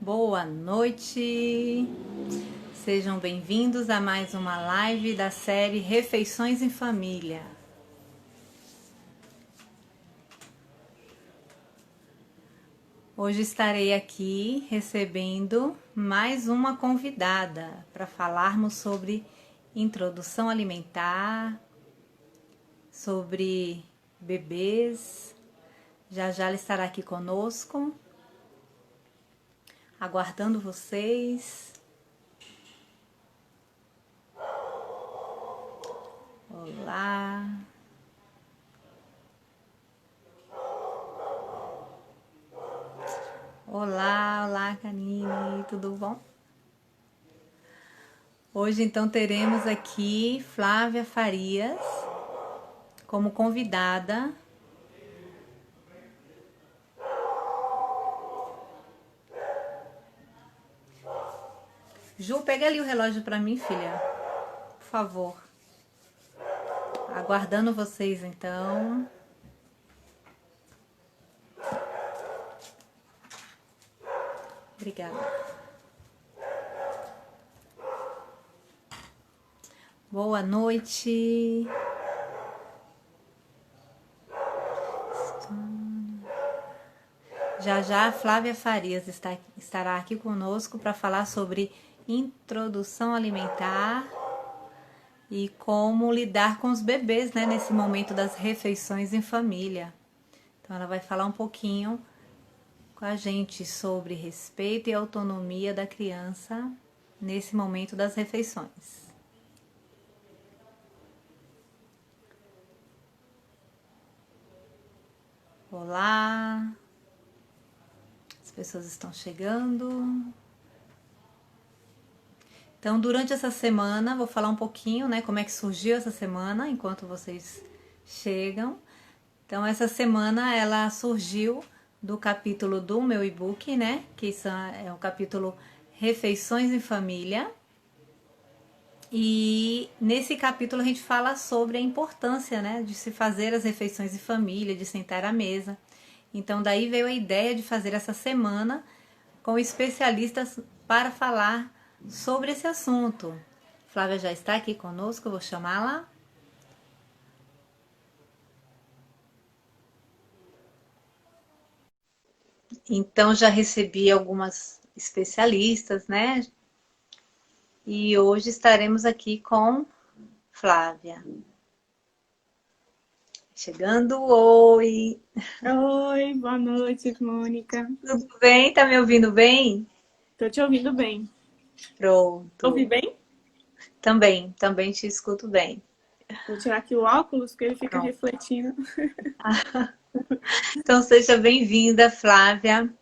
Boa noite, sejam bem-vindos a mais uma live da série Refeições em Família. Hoje estarei aqui recebendo mais uma convidada para falarmos sobre introdução alimentar, sobre bebês. Já já ela estará aqui conosco, aguardando vocês. Olá. Olá, Canine, tudo bom? Hoje então teremos aqui Flávia Farias como convidada. Ju, pega ali o relógio para mim, filha, por favor. Aguardando vocês então. Obrigada. Boa noite. Já já a Flávia Farias estará aqui conosco para falar sobre introdução alimentar e como lidar com os bebês, né, nesse momento das refeições em família. Então ela vai falar um pouquinho com a gente sobre respeito e autonomia da criança nesse momento das refeições. Olá, as pessoas estão chegando. Então, durante essa semana, vou falar um pouquinho, né, como é que surgiu essa semana, enquanto vocês chegam. Então, essa semana, ela surgiu do capítulo do meu e-book, né, que é o capítulo Refeições em Família. E nesse capítulo a gente fala sobre a importância, né, de se fazer as refeições em família, de sentar à mesa. Então, daí veio a ideia de fazer essa semana com especialistas para falar sobre esse assunto. Flávia já está aqui conosco, eu vou chamá-la. Então já recebi algumas especialistas, né? E hoje estaremos aqui com Flávia. Chegando, oi! Oi, boa noite, Mônica. Tudo bem? Tá me ouvindo bem? Tô te ouvindo bem. Ouvi Pronto. bem? Também te escuto bem. Vou tirar aqui o óculos, que ele fica Pronto. refletindo. Então seja bem-vinda, Flávia.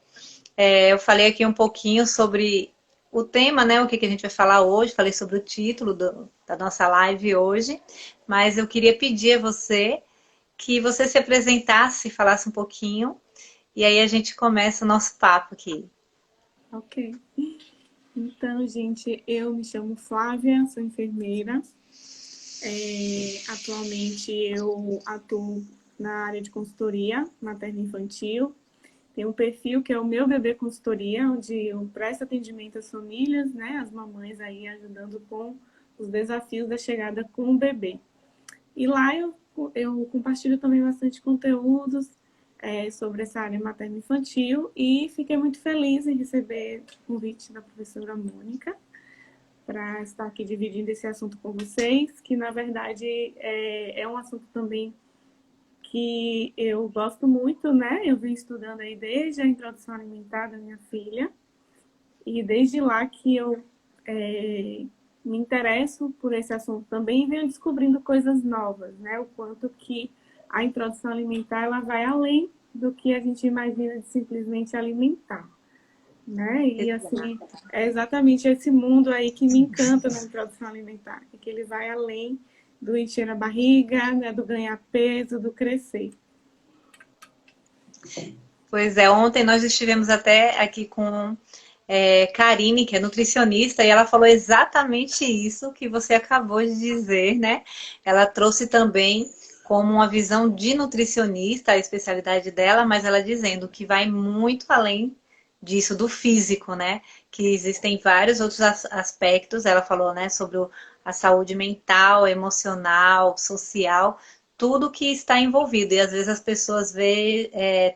Eu falei aqui um pouquinho sobre o tema, né? O que a gente vai falar hoje. Falei sobre o título da nossa live hoje. Mas eu queria pedir a você que você se apresentasse, falasse um pouquinho. E aí a gente começa o nosso papo aqui. Ok. Então, gente, eu me chamo Flávia, sou enfermeira. Atualmente eu atuo na área de consultoria materno-infantil. Tem um perfil que é o Meu Bebê Consultoria, onde eu presto atendimento às famílias, né, às mamães aí ajudando com os desafios da chegada com o bebê. E lá eu compartilho também bastante conteúdos sobre essa área materno-infantil e fiquei muito feliz em receber o convite da professora Mônica para estar aqui dividindo esse assunto com vocês, que na verdade é um assunto também que eu gosto muito, né? Eu vim estudando aí desde a introdução alimentar da minha filha e desde lá que eu me interesso por esse assunto também e venho descobrindo coisas novas, né? O quanto que a introdução alimentar ela vai além do que a gente imagina de simplesmente alimentar, né? E assim, é exatamente esse mundo aí que me encanta na introdução alimentar, é que ele vai além do encher a barriga, né? Do ganhar peso, do crescer. Pois é, ontem nós estivemos até aqui com Karine, que é nutricionista, e ela falou exatamente isso que você acabou de dizer, né? Ela trouxe também como uma visão de nutricionista, a especialidade dela, mas ela dizendo que vai muito além disso, do físico, né? Que existem vários outros aspectos. Ela falou, né, sobre a saúde mental, emocional, social, tudo que está envolvido. E às vezes as pessoas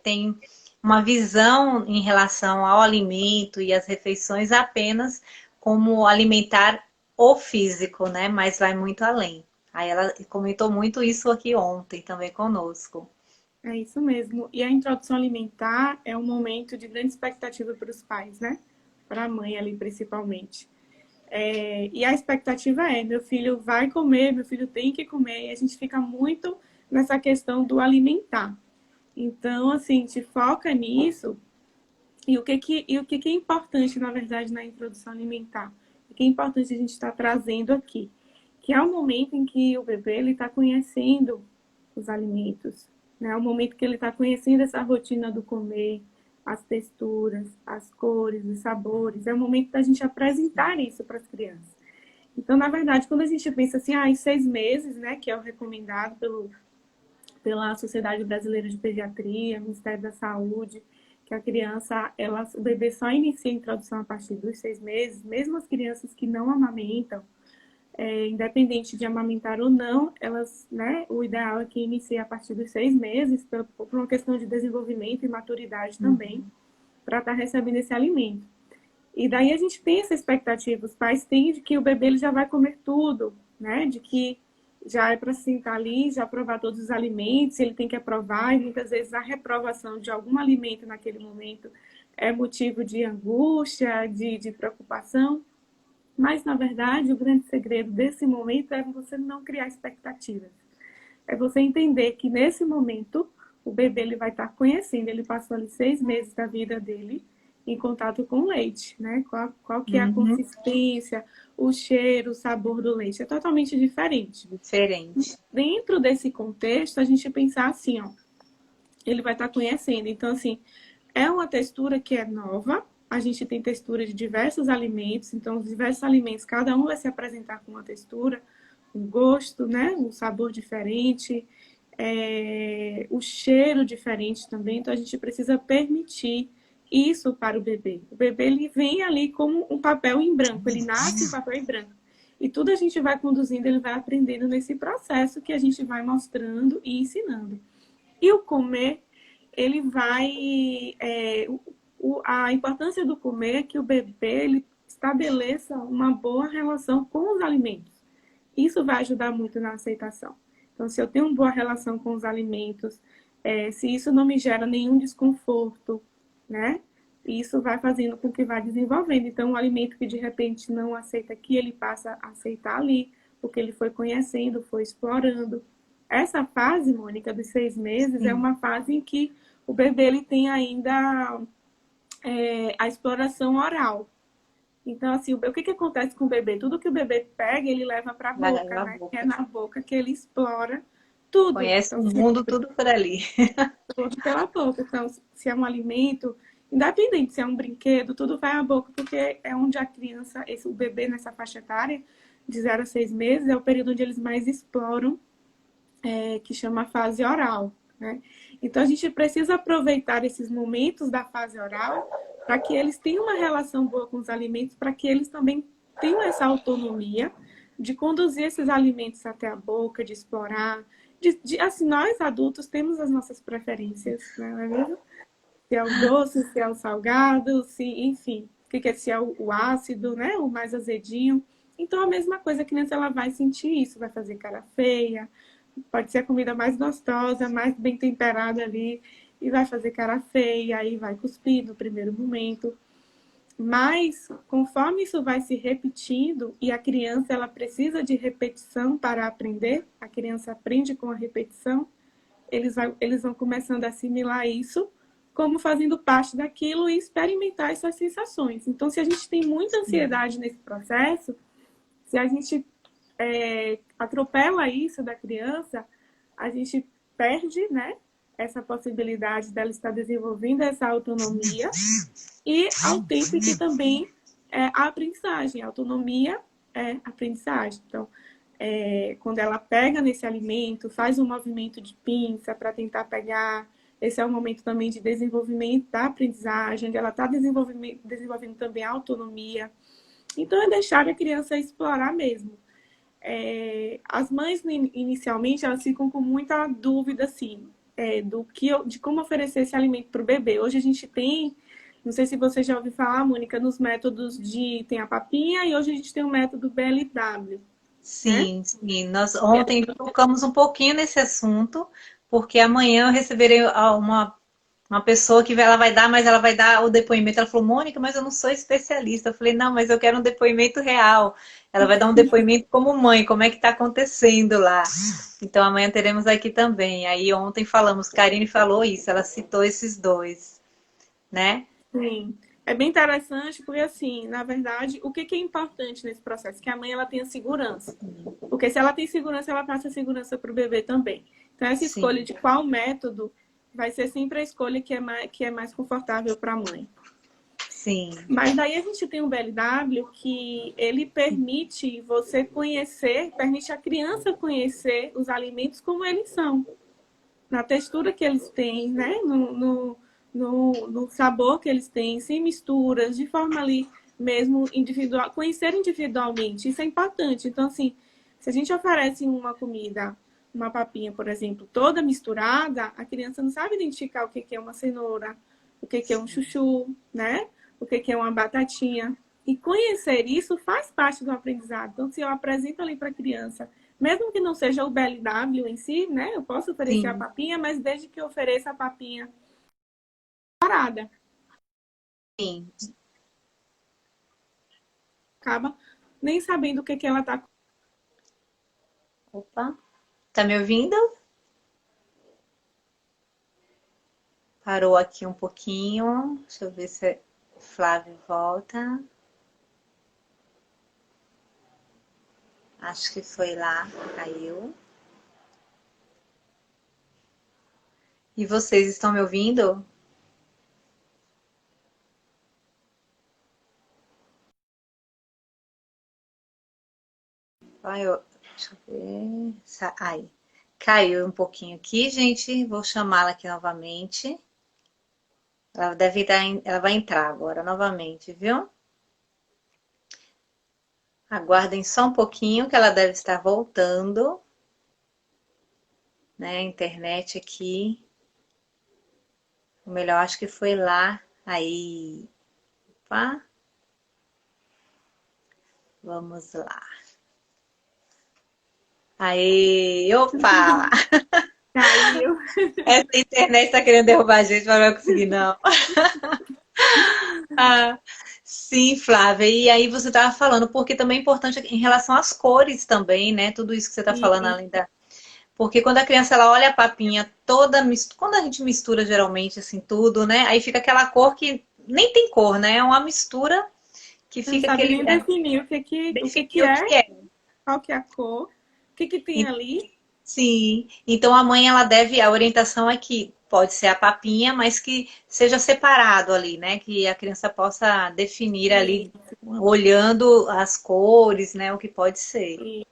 têm uma visão em relação ao alimento e às refeições apenas como alimentar o físico, né? Mas vai muito além. Aí ela comentou muito isso aqui ontem também conosco. É isso mesmo. E a introdução alimentar é um momento de grande expectativa para os pais, né? Para a mãe ali, principalmente. E a expectativa é, meu filho vai comer, meu filho tem que comer, e a gente fica muito nessa questão do alimentar. Então, assim, te foca nisso. E o que é importante, na verdade, na introdução alimentar? O que é importante a gente estar trazendo aqui? Que é o momento em que o bebê está conhecendo os alimentos, né? É o momento que ele está conhecendo essa rotina do comer, as texturas, as cores, os sabores. É o momento da gente apresentar isso para as crianças. Então, na verdade, quando a gente pensa assim, em 6 meses, né, que é o recomendado pela Sociedade Brasileira de Pediatria, Ministério da Saúde, que a criança, o bebê só inicia a introdução a partir dos 6 meses, mesmo as crianças que não amamentam, independente de amamentar ou não, elas, né, o ideal é que inicie a partir dos 6 meses, por uma questão de desenvolvimento e maturidade também, para estar recebendo esse alimento. E daí a gente tem essa expectativa, os pais têm de que o bebê ele já vai comer tudo, né, de que já é para sentar ali, já provar todos os alimentos, ele tem que aprovar, e muitas vezes a reprovação de algum alimento naquele momento é motivo de angústia, de preocupação. Mas, na verdade, o grande segredo desse momento é você não criar expectativas. É você entender que, nesse momento, o bebê ele vai estar conhecendo, ele passou ali 6 meses da vida dele em contato com o leite, né? Qual que é a consistência, o cheiro, o sabor do leite. É totalmente diferente. Diferente. Dentro desse contexto, a gente pensar assim, ó, ele vai estar conhecendo. Então, assim, é uma textura que é nova. A gente tem textura de diversos alimentos, então os diversos alimentos, cada um vai se apresentar com uma textura, um gosto, né? Um sabor diferente, o cheiro diferente também. Então a gente precisa permitir isso para o bebê. O bebê ele vem ali como um papel em branco, ele nasce em papel em branco. E tudo a gente vai conduzindo, ele vai aprendendo nesse processo que a gente vai mostrando e ensinando. E o comer, ele vai. A importância do comer é que o bebê ele estabeleça uma boa relação com os alimentos. Isso vai ajudar muito na aceitação. Então, se eu tenho uma boa relação com os alimentos, se isso não me gera nenhum desconforto, né? Isso vai fazendo com que vá desenvolvendo. Então, o alimento que de repente não aceita aqui, ele passa a aceitar ali, porque ele foi conhecendo, foi explorando. Essa fase, Mônica, dos 6 meses, é uma fase em que o bebê ele tem ainda a exploração oral. Então, assim, o que acontece com o bebê? Tudo que o bebê pega, ele leva para a boca, né? É na boca que ele explora tudo. Conhece Então, o mundo tudo por ali. tudo pela boca. Então, se é um alimento, independente se é um brinquedo, tudo vai à boca, porque é onde a criança, o bebê nessa faixa etária, de 0 a 6 meses, é o período onde eles mais exploram, que chama fase oral, né? Então, a gente precisa aproveitar esses momentos da fase oral para que eles tenham uma relação boa com os alimentos, para que eles também tenham essa autonomia de conduzir esses alimentos até a boca, de explorar. Assim, nós adultos temos as nossas preferências, né? Não é mesmo? Se é o doce, se é o salgado, enfim, se é o ácido, né? O mais azedinho. Então, a mesma coisa, a criança ela vai sentir isso, vai fazer cara feia, pode ser a comida mais gostosa, mais bem temperada ali, e vai fazer cara feia, aí vai cuspir no primeiro momento. Mas, conforme isso vai se repetindo, e a criança ela precisa de repetição para aprender, a criança aprende com a repetição, eles vão começando a assimilar isso como fazendo parte daquilo e experimentar essas sensações. Então, se a gente tem muita ansiedade nesse processo, se a gente atropela isso da criança, a gente perde, né, essa possibilidade dela estar desenvolvendo essa autonomia e ao tempo que também a aprendizagem. A autonomia é aprendizagem. Então, quando ela pega nesse alimento, faz um movimento de pinça para tentar pegar, esse é um momento também de desenvolvimento da aprendizagem, onde ela está desenvolvendo também a autonomia. Então, é deixar a criança explorar mesmo. As mães, inicialmente, elas ficam com muita dúvida, assim, de como oferecer esse alimento para o bebê. Hoje a gente tem, não sei se você já ouviu falar, Mônica, nos métodos tem a papinha e hoje a gente tem o método BLW, né? Sim, sim. Nós ontem tocamos um pouquinho nesse assunto, porque amanhã eu receberei uma pessoa que ela vai dar, mas ela vai dar o depoimento. Ela falou, Mônica, mas eu não sou especialista. Eu falei, não, mas eu quero um depoimento real. Ela vai dar um depoimento como mãe, como é que está acontecendo lá. Então amanhã teremos aqui também. Aí ontem falamos, Karine falou isso, ela citou esses dois, né? Sim. É bem interessante porque, assim, na verdade, o que é importante nesse processo? Que a mãe ela tenha segurança. Porque se ela tem segurança, ela passa segurança para o bebê também. Então, essa escolha Sim, de qual método vai ser sempre a escolha que é mais confortável para a mãe. sim, Mas daí a gente tem um BLW que ele permite você conhecer, permite a criança conhecer os alimentos como eles são, na textura que eles têm, né? No sabor que eles têm, sem misturas, de forma ali mesmo individual, conhecer individualmente. Isso é importante. Então, assim, se a gente oferece uma comida, uma papinha, por exemplo, toda misturada, a criança não sabe identificar o que é uma cenoura, o que é um chuchu, né? O que é uma batatinha. E conhecer isso faz parte do aprendizado. Então, se eu apresento ali para a criança, mesmo que não seja o BLW em si, né? Eu posso oferecer a sim, papinha, mas desde que eu ofereça a papinha parada, sim. acaba nem sabendo o que ela está. Opa, tá me ouvindo? Parou aqui um pouquinho. Deixa eu ver se Flávio volta. Acho que foi lá, caiu. E vocês estão me ouvindo? Ai, deixa eu ver. Ai, caiu um pouquinho aqui, gente. Vou chamá-la aqui novamente. Ela deve estar, ela vai entrar agora novamente, viu? Aguardem só um pouquinho que ela deve estar voltando, né? A internet aqui. O melhor acho que foi lá. Aí, opa, vamos lá. Aí, opa! Caiu. Essa internet tá querendo derrubar a gente, mas não vai conseguir, não. Ah, sim, Flávia. E aí você estava falando, porque também é importante em relação às cores também, né? Tudo isso que você está falando E além da. Porque quando a criança ela olha a papinha toda, quando a gente mistura geralmente assim tudo, né? Aí fica aquela cor que nem tem cor, né? É uma mistura que não fica sabe aquele. nem definir o que Definir o que é, é. qual que é a cor, o que tem ali. Sim, então a mãe ela deve, a orientação é que pode ser a papinha, mas que seja separado ali, né? Que a criança possa definir E, ali, olhando as cores, né? O que pode ser. e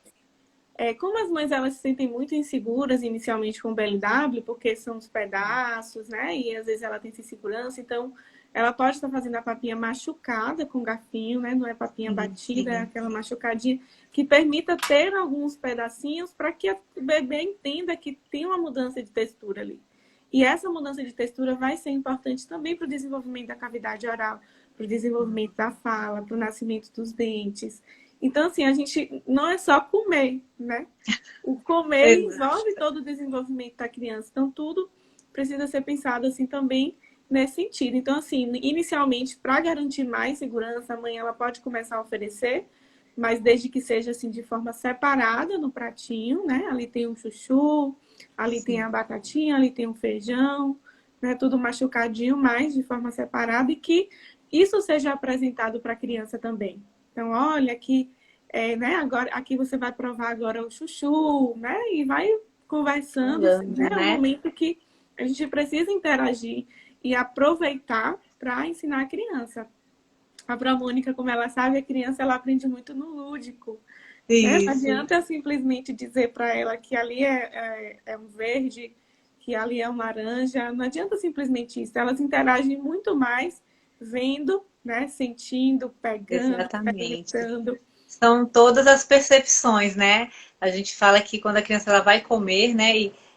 como as mães elas se sentem muito inseguras inicialmente com o BLW, porque são os pedaços, né? E às vezes ela tem essa insegurança, então ela pode estar fazendo a papinha machucada com garfinho, né? Não é papinha Sim, batida, é sim, aquela machucadinha que permita ter alguns pedacinhos para que o bebê entenda que tem uma mudança de textura ali. E essa mudança de textura vai ser importante também para o desenvolvimento da cavidade oral, para o desenvolvimento da fala, para o nascimento dos dentes. Então, assim, a gente não é só comer, né? O comer ele exato. envolve todo o desenvolvimento da criança. Então, tudo precisa ser pensado assim também nesse sentido. Então, assim, inicialmente, para garantir mais segurança, a mãe ela pode começar a oferecer, mas desde que seja assim de forma separada no pratinho, né? Ali tem um chuchu, ali tem Sim, a batatinha, ali tem um feijão, né? Tudo machucadinho, mas de forma separada e que isso seja apresentado para a criança também. Então, olha aqui, né? Agora aqui você vai provar agora o chuchu, né? E vai conversando, assim, né? olhando, É um né? momento que a gente precisa interagir e aproveitar para ensinar a criança. A Mônica, como ela sabe, a criança ela aprende muito no lúdico. Né? Não Isso, adianta eu simplesmente dizer para ela que ali é um verde que ali é uma laranja. Não adianta simplesmente isso. Elas interagem muito mais vendo, né? Sentindo, pegando, Exatamente. experimentando. São todas as percepções, né? A gente fala que quando a criança ela vai comer, né?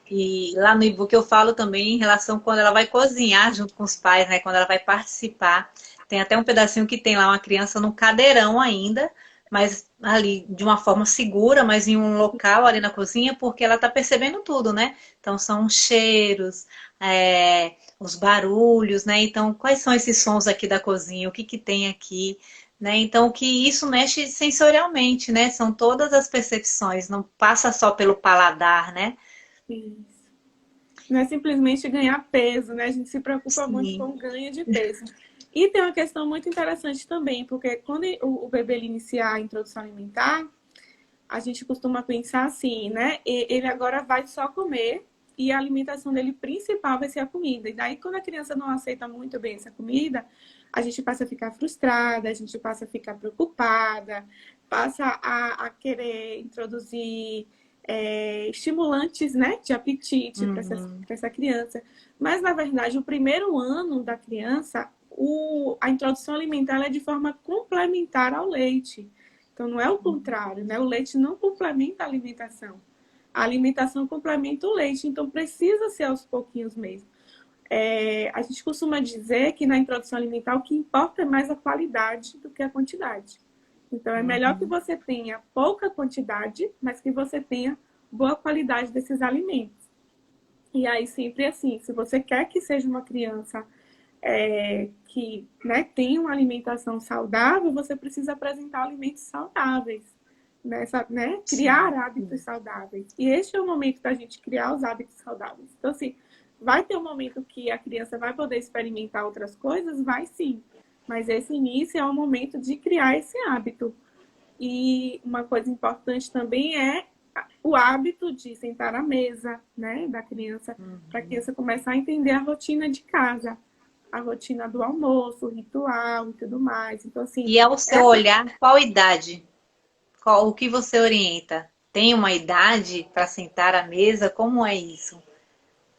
E lá no e-book eu falo também em relação quando ela vai cozinhar junto com os pais, né? Quando ela vai participar. Tem até um pedacinho que tem lá uma criança no cadeirão ainda, mas ali de uma forma segura, mas em um local ali na cozinha, porque ela tá percebendo tudo, né? Então são os cheiros, os barulhos, né? Então, quais são esses sons aqui da cozinha? O que que tem aqui? Né? Então, que isso mexe sensorialmente, né? São todas as percepções, não passa só pelo paladar, né? Isso. Não é simplesmente ganhar peso, né? A gente se preocupa muito com Sim. o ganho de peso. E tem uma questão muito interessante também, porque quando o bebê ele iniciar a introdução alimentar, a gente costuma pensar assim, né? Ele agora vai só comer e a alimentação dele principal vai ser a comida. E daí, quando a criança não aceita muito bem essa comida, a gente passa a ficar frustrada, a gente passa a ficar preocupada, passa a querer introduzir estimulantes, né, de apetite para Uhum. essa criança. Mas, na verdade, o primeiro ano da criança, a introdução alimentar é de forma complementar ao leite. Então, não é o contrário, né? O leite não complementa a alimentação. A alimentação complementa o leite, então precisa ser aos pouquinhos mesmo. A gente costuma dizer que na introdução alimentar o que importa é mais a qualidade do que a quantidade. Então, é melhor que Uhum. você tenha pouca quantidade, mas que você tenha boa qualidade desses alimentos. E aí, sempre assim, se você quer que seja uma criança que, né, tem uma alimentação saudável, você precisa apresentar alimentos saudáveis, né? Criar Sim. hábitos saudáveis. E este é o momento da gente criar os hábitos saudáveis. Então, assim, vai ter um momento que a criança vai poder experimentar outras coisas? Vai sim. Mas esse início é o momento de criar esse hábito. E uma coisa importante também é o hábito de sentar à mesa, né, da criança, para a Uhum. criança começar a entender a rotina de casa, a rotina do almoço, o ritual e tudo mais. Então, assim, E ao seu olhar, qual idade? O que você orienta? Tem uma idade para sentar à mesa? Como é isso?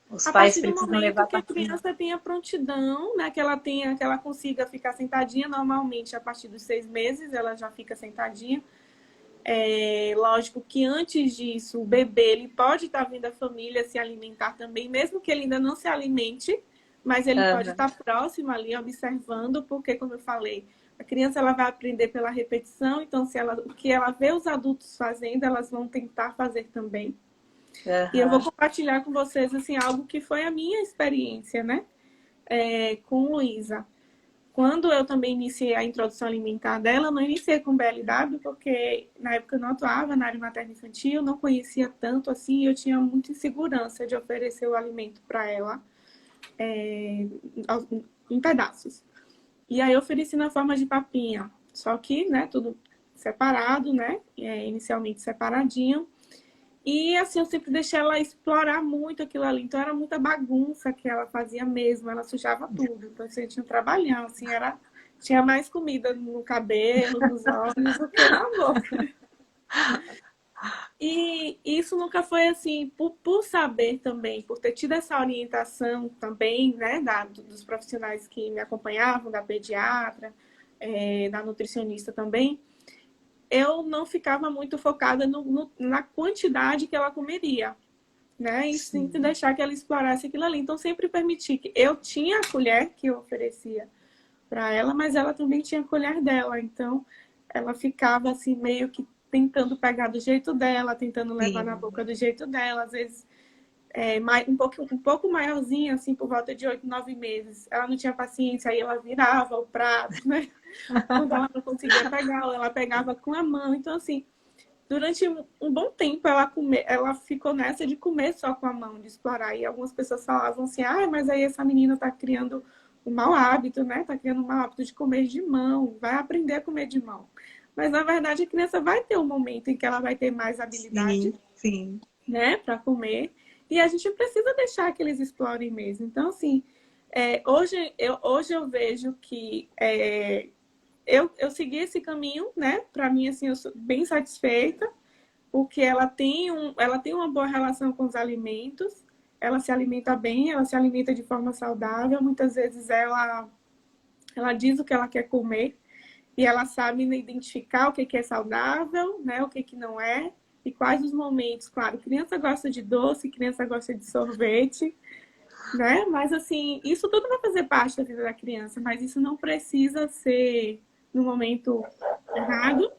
Os a pais partir do precisam momento levar que a para cima. criança tenha prontidão, né, que ela consiga ficar sentadinha, normalmente a partir dos 6 meses ela já fica sentadinha. Lógico que antes disso, o bebê ele pode estar vindo a família se alimentar também, mesmo que ele ainda não se alimente, mas ele pode Uhum. estar próximo ali, observando, porque, como eu falei, a criança ela vai aprender pela repetição, então se ela, o que ela vê os adultos fazendo, elas vão tentar fazer também. E eu vou Uhum. compartilhar com vocês assim, algo que foi a minha experiência, né? Com Luísa. Quando eu também iniciei a introdução alimentar dela, eu não iniciei com BLW, porque na época eu não atuava na área materno-infantil, não conhecia tanto assim, e eu tinha muita insegurança de oferecer o alimento para ela é, em pedaços. E aí eu ofereci na forma de papinha, só que, né, tudo separado, né, inicialmente separadinho. E assim, eu sempre deixei ela explorar muito aquilo ali. Então era muita bagunça que ela fazia mesmo, ela sujava tudo. Então assim, tinha um trabalhão, assim, tinha mais comida no cabelo, nos olhos do que na boca. E isso nunca foi assim, por saber também, por ter tido essa orientação também, né, dos profissionais que me acompanhavam, da pediatra, da nutricionista também, eu não ficava muito focada na quantidade que ela comeria, né? E sim Sim. deixar que ela explorasse aquilo ali. Então, sempre permiti que eu tinha a colher que eu oferecia para ela, mas ela também tinha a colher dela. Então, ela ficava assim, meio que tentando pegar do jeito dela, tentando levar na Sim. boca do jeito dela. Às vezes, um pouco maiorzinha, assim, por volta de 8, 9 meses. Ela não tinha paciência, aí ela virava o prato, né? Quando ela não conseguia pegar, ela pegava com a mão. Então, assim, durante um bom tempo ela ficou nessa de comer só com a mão, de explorar. E algumas pessoas falavam assim, mas aí essa menina tá criando um mau hábito, né? Tá criando um mau hábito de comer de mão, vai aprender a comer de mão. Mas na verdade a criança vai ter um momento em que ela vai ter mais habilidade, Sim, sim. né, para comer. E a gente precisa deixar que eles explorem mesmo. Então, assim, hoje eu vejo que eu segui esse caminho, né? Para mim, assim, eu sou bem satisfeita, porque ela tem uma boa relação com os alimentos, ela se alimenta bem, ela se alimenta de forma saudável, muitas vezes ela diz o que ela quer comer e ela sabe identificar o que é saudável, né, o que não é, e quais os momentos. Claro, criança gosta de doce, criança gosta de sorvete, né? Mas assim, isso tudo vai fazer parte da vida da criança, mas isso não precisa ser no momento errado,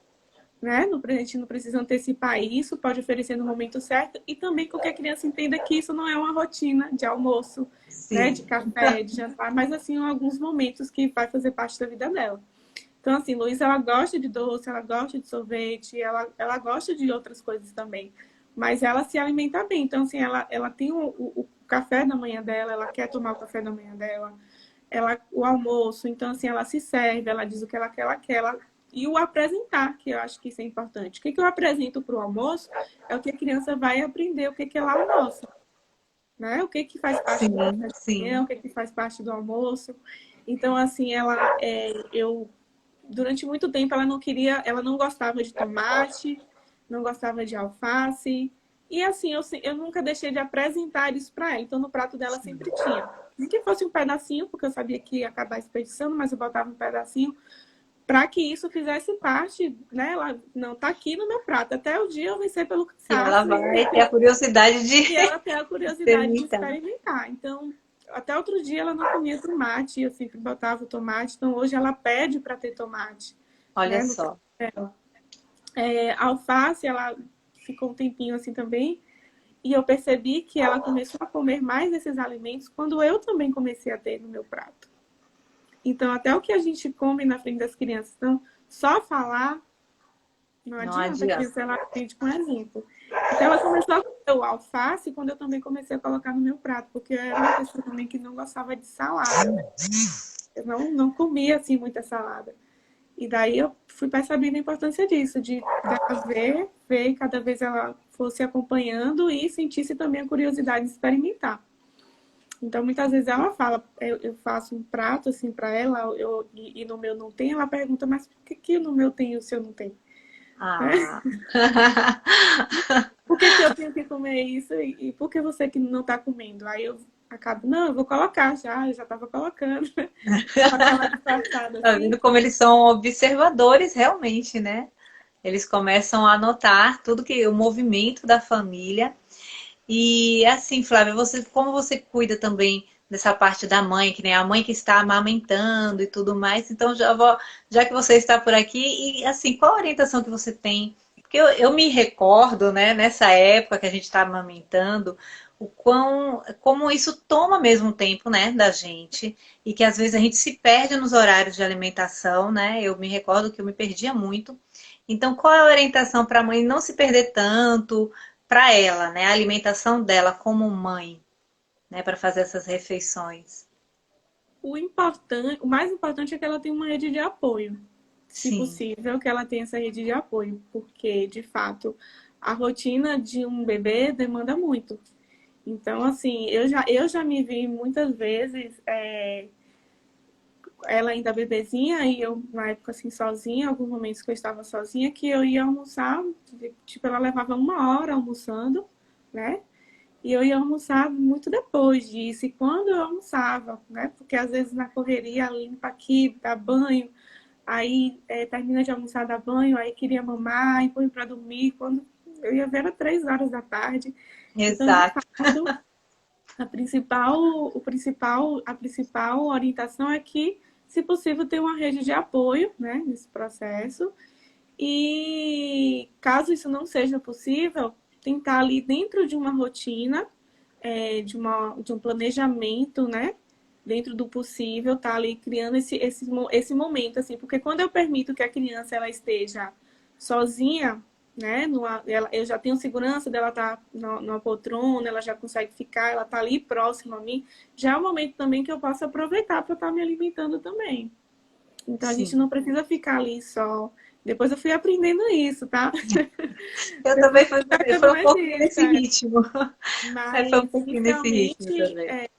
né? A gente não precisa antecipar isso, pode oferecer no momento certo e também com que a criança entenda que isso não é uma rotina de almoço, né? De Sim. café, de jantar, mas assim, alguns momentos que vai fazer parte da vida dela. Então, assim, Luísa, ela gosta de doce, ela gosta de sorvete, ela gosta de outras coisas também. Mas ela se alimenta bem. Então, assim, ela tem o café da manhã dela, ela quer tomar o café da manhã dela, o almoço. Então, assim, ela se serve, ela diz o que ela quer, e o apresentar, que eu acho que isso é importante. O que eu apresento para o almoço é o que a criança vai aprender, o que ela almoça, né? O que faz parte do café Sim, da manhã, sim. o que faz parte do almoço. Então, assim, eu durante muito tempo ela não gostava de tomate, não gostava de alface. E assim, eu nunca deixei de apresentar isso para ela. Então, no prato dela sempre tinha. Nem que fosse um pedacinho, porque eu sabia que ia acabar desperdiçando, mas eu botava um pedacinho para que isso fizesse parte, né? Ela não tá aqui no meu prato. Até o dia eu vencer pelo E ela cansaço vai ter a curiosidade de e ela tem a curiosidade de experimentar. experimentar. Então, até outro dia ela não comia tomate, eu sempre botava o tomate. Então, hoje ela pede para ter tomate, Olha né? No só. prato dela. Alface, ela ficou um tempinho assim também. E eu percebi que ela começou a comer mais desses alimentos quando eu também comecei a ter no meu prato. Então, até o que a gente come na frente das crianças, então, só falar não Não adianta, a adianta. criança ela aprende com exemplo. Então ela começou a comer o alface quando eu também comecei a colocar no meu prato, porque eu era uma pessoa também que não gostava de salada. Eu não comia assim muita salada. E daí eu fui percebendo a importância disso, de dela ver, e cada vez ela fosse acompanhando e sentisse também a curiosidade de experimentar. Então, muitas vezes ela fala, eu faço um prato assim para ela, e no meu não tem, ela pergunta, mas por que no meu tem e o seu não tem? Ah. Por que eu tenho que comer isso e por que você que não está comendo? Aí eu acabo, não, eu vou colocar já, eu já estava colocando. Dá aquela disfarçada Tá assim. vendo como eles são observadores realmente, né? Eles começam a notar tudo que o movimento da família. E assim, Flávia, você, como você cuida também dessa parte da mãe, que nem a mãe que está amamentando e tudo mais, então já que você está por aqui, e assim, qual a orientação que você tem? Porque eu me recordo, né, nessa época que a gente está amamentando, como isso toma mesmo tempo, né, da gente, e que às vezes a gente se perde nos horários de alimentação, né? Eu me recordo que eu me perdia muito. Então, qual é a orientação para a mãe não se perder tanto? Para ela, né? A alimentação dela como mãe, né? Para fazer essas refeições. O mais importante é que ela tenha uma rede de apoio. Se Sim, possível, que ela tenha essa rede de apoio, porque, de fato, a rotina de um bebê demanda muito. Então, assim, eu já me vi muitas vezes ela ainda bebezinha e eu, na época, assim, sozinha, alguns momentos que eu estava sozinha, que eu ia almoçar, tipo, ela levava uma hora almoçando, né? E eu ia almoçar muito depois disso. E quando eu almoçava, né? Porque às vezes na correria, limpa aqui, dá banho, aí termina de almoçar, dá banho, aí queria mamar, e põe para dormir. Quando eu ia ver, era 3 horas da tarde. Então, de exato. fato, a principal orientação é que, se possível, ter uma rede de apoio, né, nesse processo. E caso isso não seja possível, tentar ali dentro de uma rotina, de um planejamento, né? Dentro do possível, tá ali criando esse momento, assim, porque quando eu permito que a criança ela esteja sozinha, né? Eu já tenho segurança dela estar numa poltrona, ela já consegue ficar, ela tá ali próxima a mim, já é um momento também que eu posso aproveitar para estar me alimentando também. Então a gente Sim. não precisa ficar ali só. Depois eu fui aprendendo isso, tá? Eu Depois também eu fui foi pegando um mais pouco isso. nesse ritmo. Foi um Mas pouquinho nesse ritmo inicialmente também.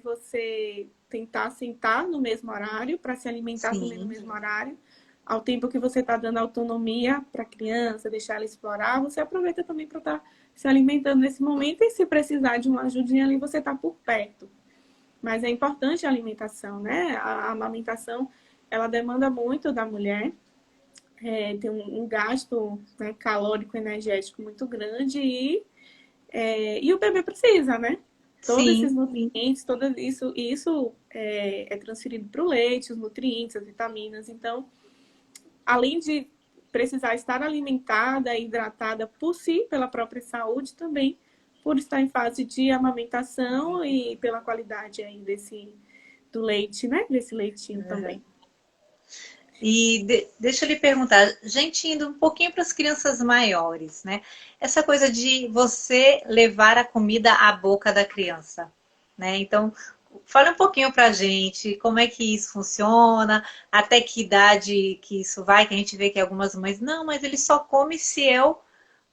você tentar sentar no mesmo horário para se alimentar também no Sim, mesmo horário. ao tempo que você está dando autonomia para a criança, deixar ela explorar, você aproveita também para estar se alimentando nesse momento e se precisar de uma ajudinha ali, você está por perto. Mas é importante a alimentação, né? A amamentação, ela demanda muito da mulher, tem um gasto, né, calórico, energético muito grande e o bebê precisa, né? Todos esses Sim, sim. nutrientes, tudo isso é transferido para o leite, os nutrientes, as vitaminas. Então, além de precisar estar alimentada e hidratada por si, pela própria saúde, também por estar em fase de amamentação e pela qualidade aí do leite, né? Desse leitinho também. E deixa eu lhe perguntar, gente, indo um pouquinho para as crianças maiores, né? Essa coisa de você levar a comida à boca da criança, né? Então, fala um pouquinho para a gente como é que isso funciona, até que idade que isso vai, que a gente vê que algumas mães, não, mas ele só come se eu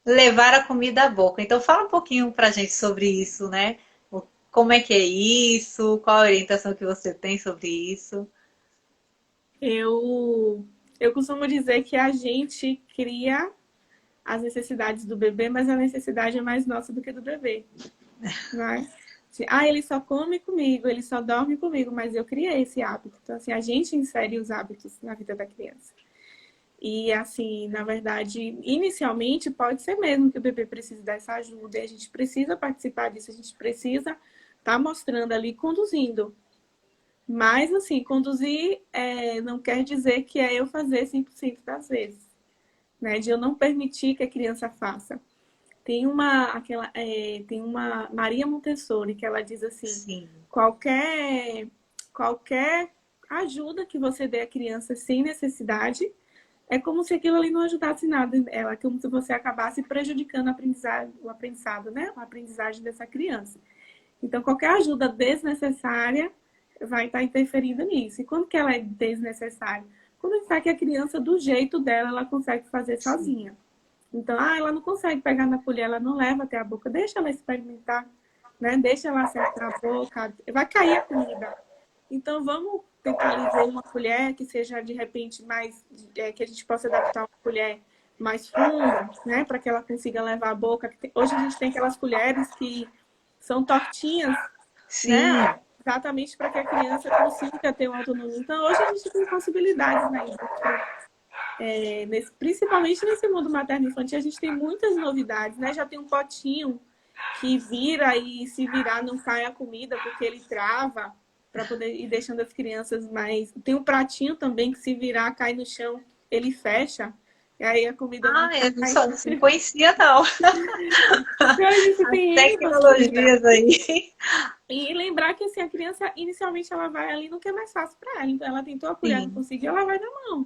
levar a comida à boca. Então, fala um pouquinho para a gente sobre isso, né? Como é que é isso? Qual a orientação que você tem sobre isso? Eu costumo dizer que a gente cria as necessidades do bebê, mas a necessidade é mais nossa do que do bebê, né? Ele só come comigo, ele só dorme comigo, mas eu criei esse hábito. Então, assim, a gente insere os hábitos na vida da criança. E, assim, na verdade, inicialmente pode ser mesmo que o bebê precise dessa ajuda e a gente precisa participar disso, a gente precisa estar mostrando ali, conduzindo. Mas, assim, conduzir não quer dizer que é eu fazer 100% das vezes, né? De eu não permitir que a criança faça. Tem uma Maria Montessori que ela diz assim: Sim. qualquer ajuda que você dê à criança sem necessidade é como se aquilo ali não ajudasse nada ela, como se você acabasse prejudicando o aprendizado, né? A aprendizagem dessa criança. Então, qualquer ajuda desnecessária vai estar interferindo nisso. E quando que ela é desnecessária? Quando está que a criança, do jeito dela, ela consegue fazer sozinha. Então, ela não consegue pegar na colher, ela não leva até a boca, deixa ela experimentar, né? Deixa ela acertar a boca, vai cair a comida. Então, vamos tentar dizer uma colher que seja, de repente, mais, que a gente possa adaptar uma colher mais funda, né? Para que ela consiga levar a boca. Hoje a gente tem aquelas colheres que são tortinhas, Sim. né? Exatamente para que a criança consiga ter uma autonomia. Então, hoje a gente tem possibilidades na indústria. Principalmente nesse mundo materno-infantil, a gente tem muitas novidades, né? Já tem um potinho que vira e se virar não cai a comida porque ele trava para poder ir deixando as crianças mais. Tem um pratinho também que se virar cai no chão, ele fecha. E aí a comida não Eu cai. não conhecia, não. Então a gente As tem N possibilidades. tecnologias aí. E lembrar que assim, a criança, inicialmente, ela vai ali no que é mais fácil para ela. Então ela tentou a colher, não Sim, conseguiu, ela vai na mão. Na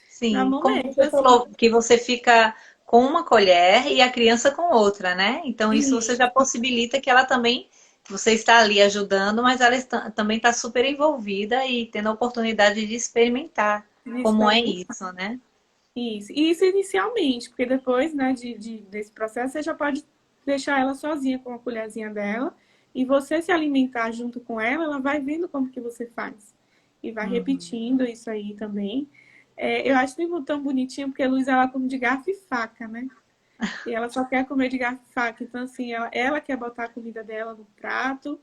sim. mão Como mesmo, você assim. falou, que você fica com uma colher e a criança com outra, né? Então isso você E já possibilita que ela também, você está ali ajudando, mas ela também está super envolvida e tendo a oportunidade de experimentar como é experimentar. isso, né? Isso inicialmente, porque depois, né, desse processo, você já pode deixar ela sozinha com a colherzinha dela e você se alimentar junto com ela, ela vai vendo como que você faz. E vai Uhum. repetindo isso aí também. Eu acho tão bonitinho, porque a Luísa, ela come de garfo e faca, né? E ela só quer comer de garfo e faca. Então, assim, ela quer botar a comida dela no prato,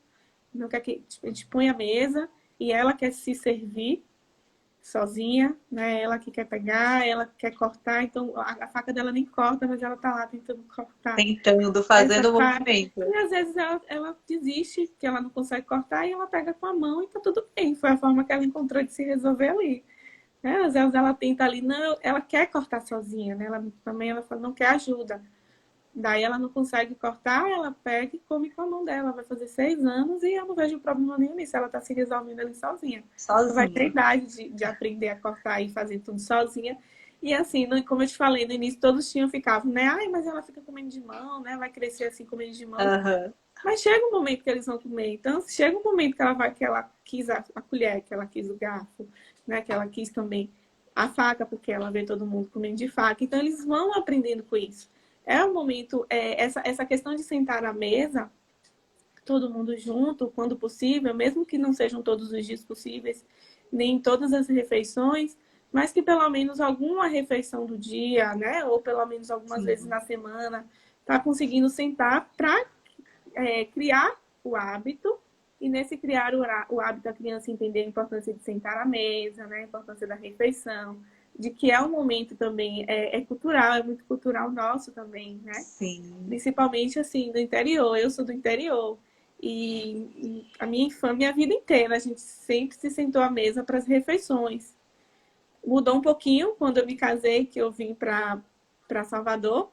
não quer que a gente põe a mesa, e ela quer se servir sozinha, né? Ela que quer pegar, ela quer cortar, então a faca dela nem corta, mas ela tá lá tentando cortar Tentando, essa fazendo o faca. movimento. E às vezes ela desiste, que ela não consegue cortar, e ela pega com a mão e tá tudo bem. Foi a forma que ela encontrou de se resolver ali. Né? Às vezes ela tenta ali, não, ela quer cortar sozinha, né? Ela fala, não quer ajuda. Daí ela não consegue cortar, ela pega e come com a mão dela. Vai fazer 6 anos e eu não vejo problema nenhum nisso. Ela tá se resolvendo ali sozinha. Não vai ter Sozinha. idade de aprender a cortar e fazer tudo sozinha. E assim, como eu te falei no início, todos ficavam, né? Mas ela fica comendo de mão, né? Vai crescer assim comendo de mão. Aham. Mas chega um momento que eles vão comer. Então, chega um momento que ela quis a colher, que ela quis o garfo, né? Que ela quis também a faca, porque ela vê todo mundo comendo de faca. Então, eles vão aprendendo com isso. É um momento, essa questão de sentar à mesa, todo mundo junto, quando possível, mesmo que não sejam todos os dias possíveis, nem todas as refeições, mas que pelo menos alguma refeição do dia, né? Ou pelo menos algumas vezes Sim, na semana, está conseguindo sentar para criar o hábito. E nesse criar o hábito, a criança entender a importância de sentar à mesa, né? A importância da refeição, de que é um momento também, é cultural, é muito cultural nosso também, né? sim. Principalmente assim, do interior. Eu sou do interior. E a minha infância, minha vida inteira, a gente sempre se sentou à mesa para as refeições. Mudou um pouquinho quando eu me casei, que eu vim para Salvador,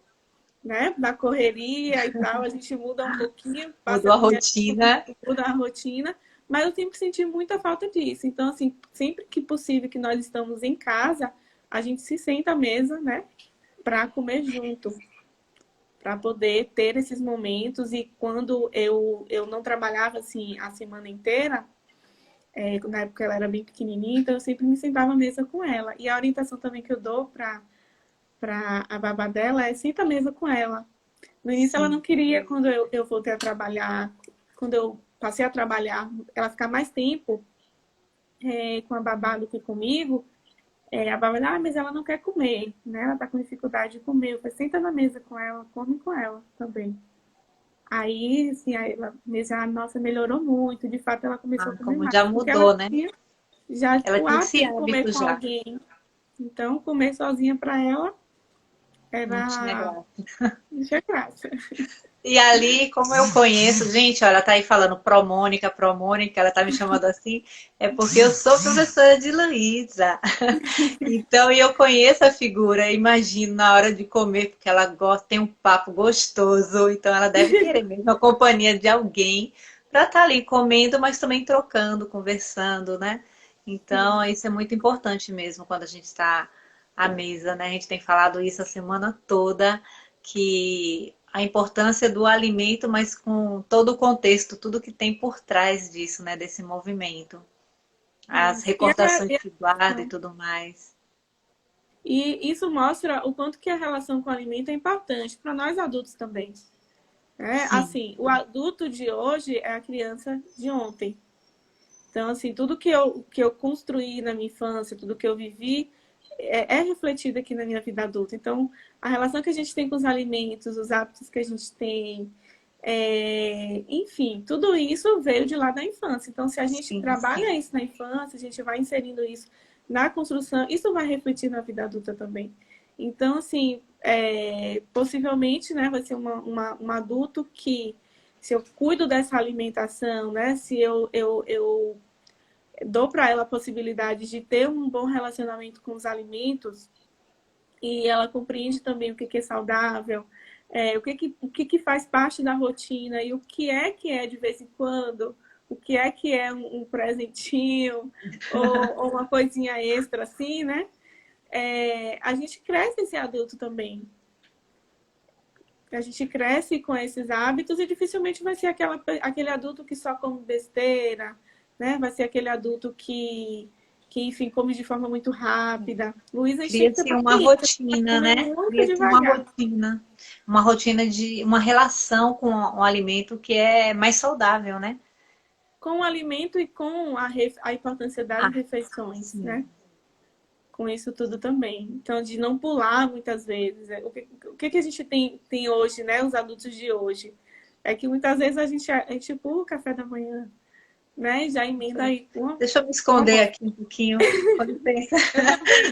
né? Da correria e tal, a gente muda um pouquinho, passa Mudou a a viver, rotina. muda a rotina, mas eu sempre senti muita falta disso. Então, assim, sempre que possível que nós estamos em casa, a gente se senta à mesa, né? Para comer junto, para poder ter esses momentos. E quando eu não trabalhava assim a semana inteira, na época ela era bem pequenininha, então eu sempre me sentava à mesa com ela. E a orientação também que eu dou para a babá dela é senta à mesa com ela. No início ela não Sim. queria, quando eu voltei a trabalhar, quando eu passei a trabalhar, ela ficar mais tempo com a babá do que comigo, a babá, mas ela não quer comer, né? Ela tá com dificuldade de comer. Eu falei, senta na mesa com ela, come com ela também. Aí, assim, aí ela nossa, melhorou muito. De fato, ela começou a Ah, comer como já mais, porque ela mudou, né? tinha já Ela o tinha hábito esse de comer hábito com já. alguém. Então, comer sozinha para ela Não tinha era... graça. Não tinha graça. E ali, como eu conheço, gente, ó, ela tá aí falando Promônica, ela tá me chamando assim, é porque eu sou professora de Luísa. Então, e eu conheço a figura, imagino na hora de comer, porque ela gosta, tem um papo gostoso, então ela deve querer mesmo a companhia de alguém para estar ali comendo, mas também trocando, conversando, né? Então, Sim. isso é muito importante mesmo quando a gente está à mesa, né? A gente tem falado isso a semana toda, que a importância do alimento, mas com todo o contexto, tudo que tem por trás disso, né? Desse movimento. As Isso. recordações que guarda e tudo mais. E isso mostra o quanto que a relação com o alimento é importante para nós adultos também. Sim, Assim, o adulto de hoje é a criança de ontem. Então, assim, tudo que eu construí na minha infância, tudo que eu vivi, é refletido aqui na minha vida adulta. Então, a relação que a gente tem com os alimentos, os hábitos que a gente tem, enfim, tudo isso veio de lá da infância. Então, se a gente sim, sim. trabalha isso na infância, a gente vai inserindo isso na construção, isso vai refletir na vida adulta também. Então, assim, possivelmente, né, vai ser um adulto que, se eu cuido dessa alimentação, né, se eu dou para ela a possibilidade de ter um bom relacionamento com os alimentos e ela compreende também o que é saudável, o que faz parte da rotina e o que é de vez em quando, o que é um presentinho ou uma coisinha extra assim, né? A gente cresce esse adulto também. A gente cresce com esses hábitos e dificilmente vai ser aquele adulto que só come besteira, né? Vai ser aquele adulto que enfim, come de forma muito rápida. Luísa, a gente tem que ter Cria-se uma paciência, vai rotina, comer né? muito Cria-se devagar. uma rotina de uma relação com o alimento que é mais saudável, né? Com o alimento e com a importância das Ah, refeições, né? sim, Com isso tudo também. Então, de não pular muitas vezes. O que a gente tem hoje, né? Os adultos de hoje. É que muitas vezes a gente pula o café da manhã, né? Já emenda aí deixa eu me com esconder almoço. aqui um pouquinho. Quando pensa, Eu também.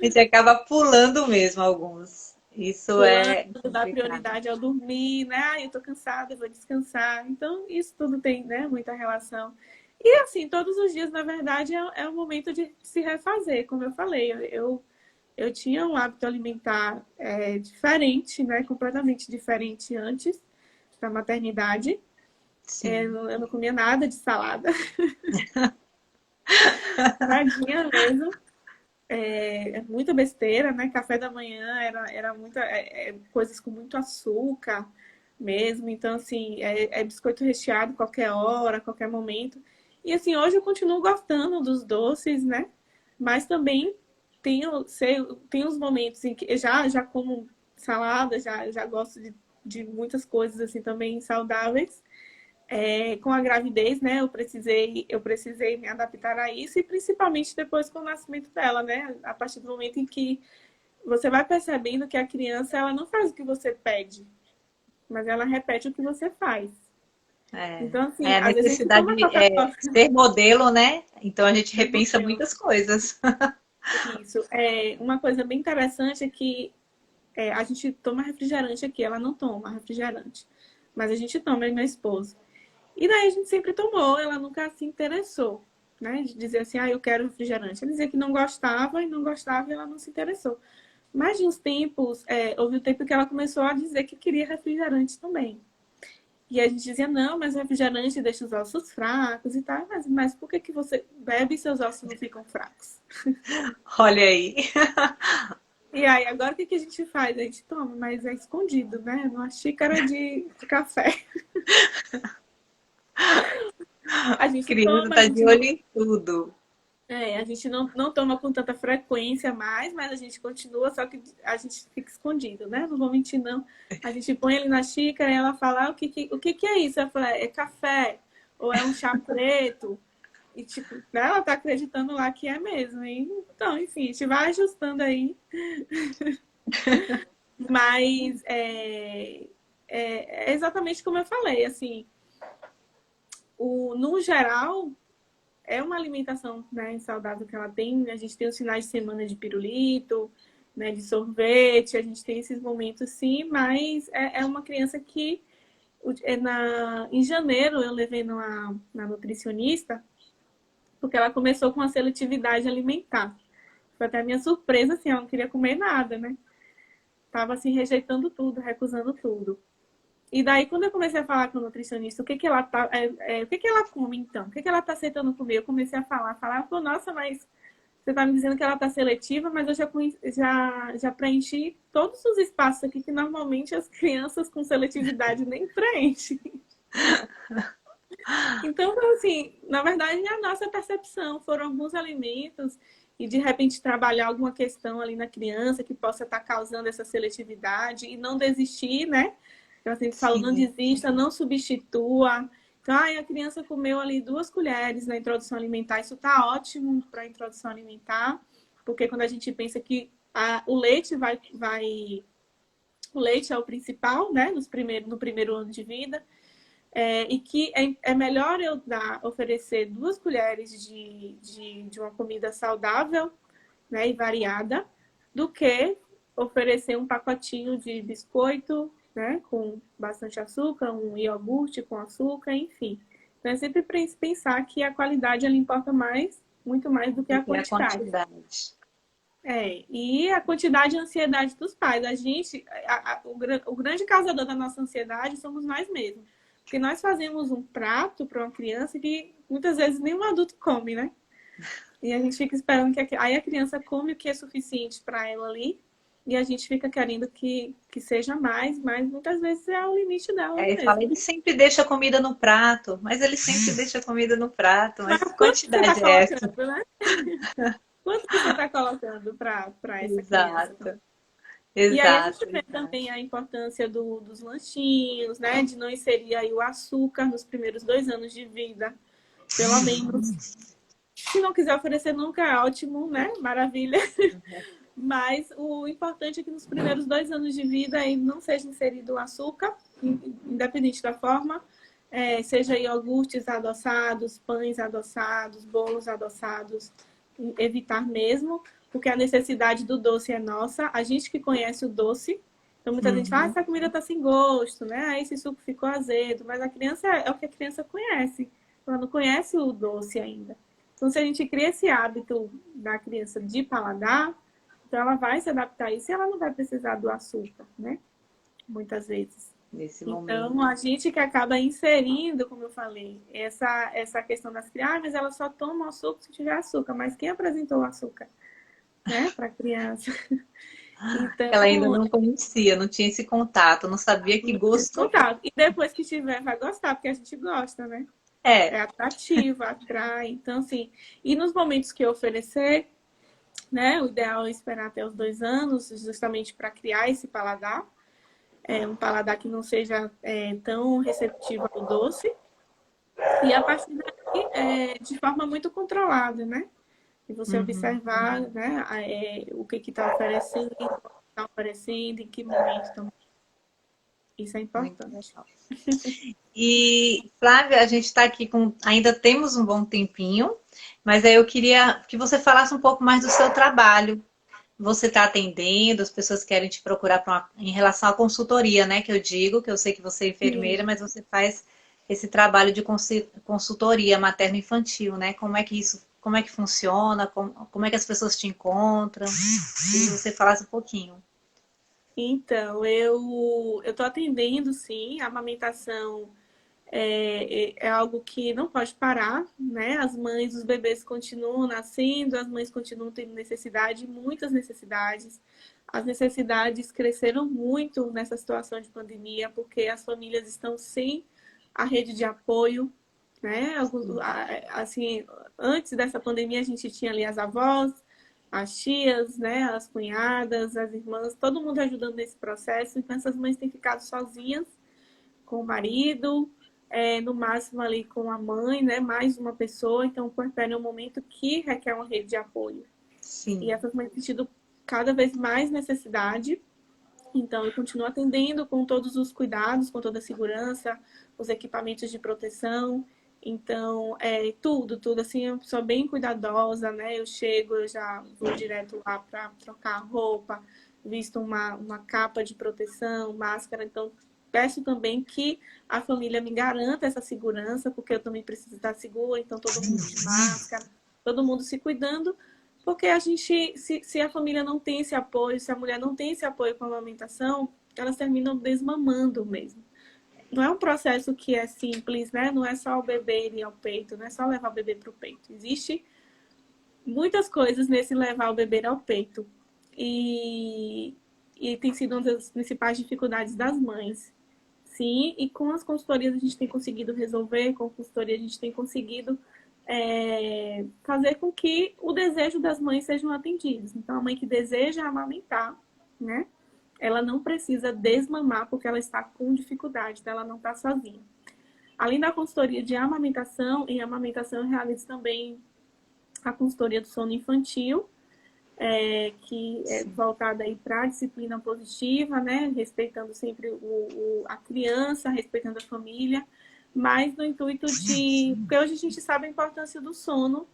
a gente acaba pulando mesmo alguns. Isso Pulando, é dar complicado. prioridade ao dormir, né? Ah, eu tô cansada, eu vou descansar. Então, isso tudo tem, né, muita relação. E assim, todos os dias, na verdade, é um momento de se refazer, como eu falei. Eu tinha um hábito alimentar diferente, né? Completamente diferente antes da maternidade. Sim. Eu não comia nada de salada, nadinha mesmo. Muita besteira, né? Café da manhã era muita, coisas com muito açúcar mesmo. Então, assim, biscoito recheado qualquer hora, qualquer momento. E assim, hoje eu continuo gostando dos doces, né? Mas também tem os momentos em que já como salada, já gosto de muitas coisas assim também saudáveis. Com a gravidez, né, eu precisei me adaptar a isso, e principalmente depois com o nascimento dela, né? A partir do momento em que você vai percebendo que a criança, ela não faz o que você pede, mas ela repete o que você faz. É, Então, assim, a às vezes a gente necessidade toma é Coca-Cola. ser modelo, né? Então a gente Ser repensa modelo. muitas coisas. Isso. Uma coisa bem interessante é que a gente toma refrigerante aqui, ela não toma refrigerante. Mas a gente toma, eu e meu esposo. E daí a gente sempre tomou, ela nunca se interessou, né? De dizer assim, eu quero refrigerante. Ela dizia que não gostava e não gostava, e ela não se interessou. Mas de uns tempos, houve um tempo que ela começou a dizer que queria refrigerante também. E a gente dizia, não, mas o refrigerante deixa os ossos fracos e tal. Mas por que que você bebe e seus ossos não ficam fracos? Olha aí. E aí, agora o que que a gente faz? A gente toma, mas é escondido, né? Numa xícara de café. A gente Criança toma, a tá de gente olho não. em tudo. A gente não toma com tanta frequência mais, mas a gente continua, só que a gente fica escondido, né? Não vou mentir, não. A gente põe ele na xícara e ela fala, o que que é isso? Eu falo, é café, ou é um chá preto. E, tipo, né, ela tá acreditando lá que é mesmo. Então, enfim, a gente vai ajustando aí. Mas é exatamente como eu falei, assim, no geral, é uma alimentação, né, saudável que ela tem. A gente tem os finais de semana de pirulito, né, de sorvete, a gente tem esses momentos sim, mas é uma criança que em janeiro eu levei na nutricionista, porque ela começou com a seletividade alimentar. Foi até a minha surpresa, assim, ela não queria comer nada, né? Tava assim, rejeitando tudo, recusando tudo. E daí, quando eu comecei a falar com a nutricionista, o que que ela come então? O que que ela tá aceitando comer? Eu comecei a falar, ela falou, nossa, mas você tá me dizendo que ela tá seletiva, mas eu já preenchi todos os espaços aqui que normalmente as crianças com seletividade nem preenchem. Então, assim, na verdade, é a nossa percepção. Foram alguns alimentos e, de repente, trabalhar alguma questão ali na criança que possa estar causando essa seletividade e não desistir, né? Eu sempre falo, não Sim. desista, não substitua. Então, a criança comeu ali 2 colheres na introdução alimentar. Isso tá ótimo para a introdução alimentar, porque quando a gente pensa que o leite o leite é o principal, né? No primeiro ano de vida. E que é melhor eu oferecer 2 colheres de uma comida saudável, né, e variada, do que oferecer um pacotinho de biscoito, né, com bastante açúcar, um iogurte com açúcar, enfim. Então é sempre pensar que a qualidade ela importa mais, muito mais do que Do a que a quantidade. quantidade. E a quantidade e a ansiedade dos pais. A gente, o grande causador da nossa ansiedade somos nós mesmos. Porque nós fazemos um prato para uma criança que muitas vezes nenhum adulto come, né? E a gente fica esperando aí a criança come o que é suficiente para ela ali. E a gente fica querendo que seja mais, mas muitas vezes é o limite dela Aí fala, mesmo. ele sempre deixa a comida no prato, mas ele sempre deixa a comida no prato, Mas mas que quanto que você está quantidade é essa? colocando, né? Quanto que você está colocando para essa criança? Exato, E aí a gente exato, vê exato. também a importância dos lanchinhos, né? De não inserir aí o açúcar nos primeiros 2 anos de vida, pelo menos. Se não quiser oferecer nunca, é ótimo, né? Maravilha. Mas o importante é que nos primeiros 2 anos de vida aí não seja inserido o açúcar, independente da forma. Seja iogurtes adoçados, pães adoçados, bolos adoçados, evitar mesmo, porque a necessidade do doce é nossa. A gente que conhece o doce, então muita gente fala, Uhum. essa comida tá sem gosto, né? Esse suco ficou azedo, mas a criança é o que a criança conhece. Ela não conhece o doce ainda. Então, se a gente cria esse hábito da criança de paladar, então ela vai se adaptar a isso e ela não vai precisar do açúcar, né? Muitas vezes. Nesse Então, momento. a gente que acaba inserindo, como eu falei, essa questão das crianças, mas elas só tomam açúcar se tiver açúcar. Mas quem apresentou o açúcar, né, para a criança? Ela ainda Então, não conhecia, não tinha esse contato, não sabia que gosto. contato. E depois que tiver, vai gostar, porque a gente gosta, né? É, É atrativo, atrai. Então, assim, e nos momentos que eu oferecer, né, o ideal é esperar até os 2 anos, justamente para criar esse paladar. Um paladar que não seja tão receptivo ao doce. E a partir daí, de forma muito controlada, né? E você Uhum. observar, né, o que está oferecendo, em que momento também. Isso é Muito importante. legal. E, Flávia, a gente está aqui com. Ainda temos um bom tempinho, mas aí eu queria que você falasse um pouco mais do seu trabalho. Você está atendendo, as pessoas querem te procurar em relação à consultoria, né? Que eu digo, que eu sei que você é Sim. enfermeira, mas você faz esse trabalho de consultoria materno-infantil, né? Como é que isso, como é que funciona, como é que as pessoas te encontram? Queria que você falasse um pouquinho. Então, eu estou atendendo, sim, a amamentação é algo que não pode parar, né? As mães, os bebês continuam nascendo, as mães continuam tendo necessidade, muitas necessidades. As necessidades cresceram muito nessa situação de pandemia, porque as famílias estão sem a rede de apoio, né? Assim, antes dessa pandemia, a gente tinha ali as avós, as tias, né? As cunhadas, as irmãs, todo mundo ajudando nesse processo. Então, essas mães têm ficado sozinhas com o marido, no máximo ali com a mãe, né? Mais uma pessoa. Então, o puerpério é um momento que requer uma rede de apoio. E Sim. essas mães têm tido cada vez mais necessidade. Então, eu continuo atendendo com todos os cuidados, com toda a segurança, os equipamentos de proteção. Então, tudo, assim, eu sou bem cuidadosa, né? Eu chego, eu já vou direto lá para trocar a roupa, visto uma capa de proteção, máscara. Então, peço também que a família me garanta essa segurança, porque eu também preciso estar segura. Então, todo mundo de máscara, todo mundo se cuidando, porque a gente, se a família não tem esse apoio, se a mulher não tem esse apoio com a amamentação, elas terminam desmamando mesmo. Não é um processo que é simples, né? Não é só o bebê ir ao peito, não é só levar o bebê para o peito. Existe muitas coisas nesse levar o bebê ao peito. E, e tem sido uma das principais dificuldades das mães. Sim, e com as consultorias a gente tem conseguido resolver, com a consultoria a gente tem conseguido fazer com que o desejo das mães sejam atendidos. Então, a mãe que deseja amamentar, né? Ela não precisa desmamar porque ela está com dificuldade, então ela não está sozinha. Além da consultoria de amamentação, em amamentação eu realizo também a consultoria do sono infantil, que é Sim. voltada aí para a disciplina positiva, né? Respeitando sempre a criança, respeitando a família, mas no intuito de. Porque hoje a gente sabe a importância do sono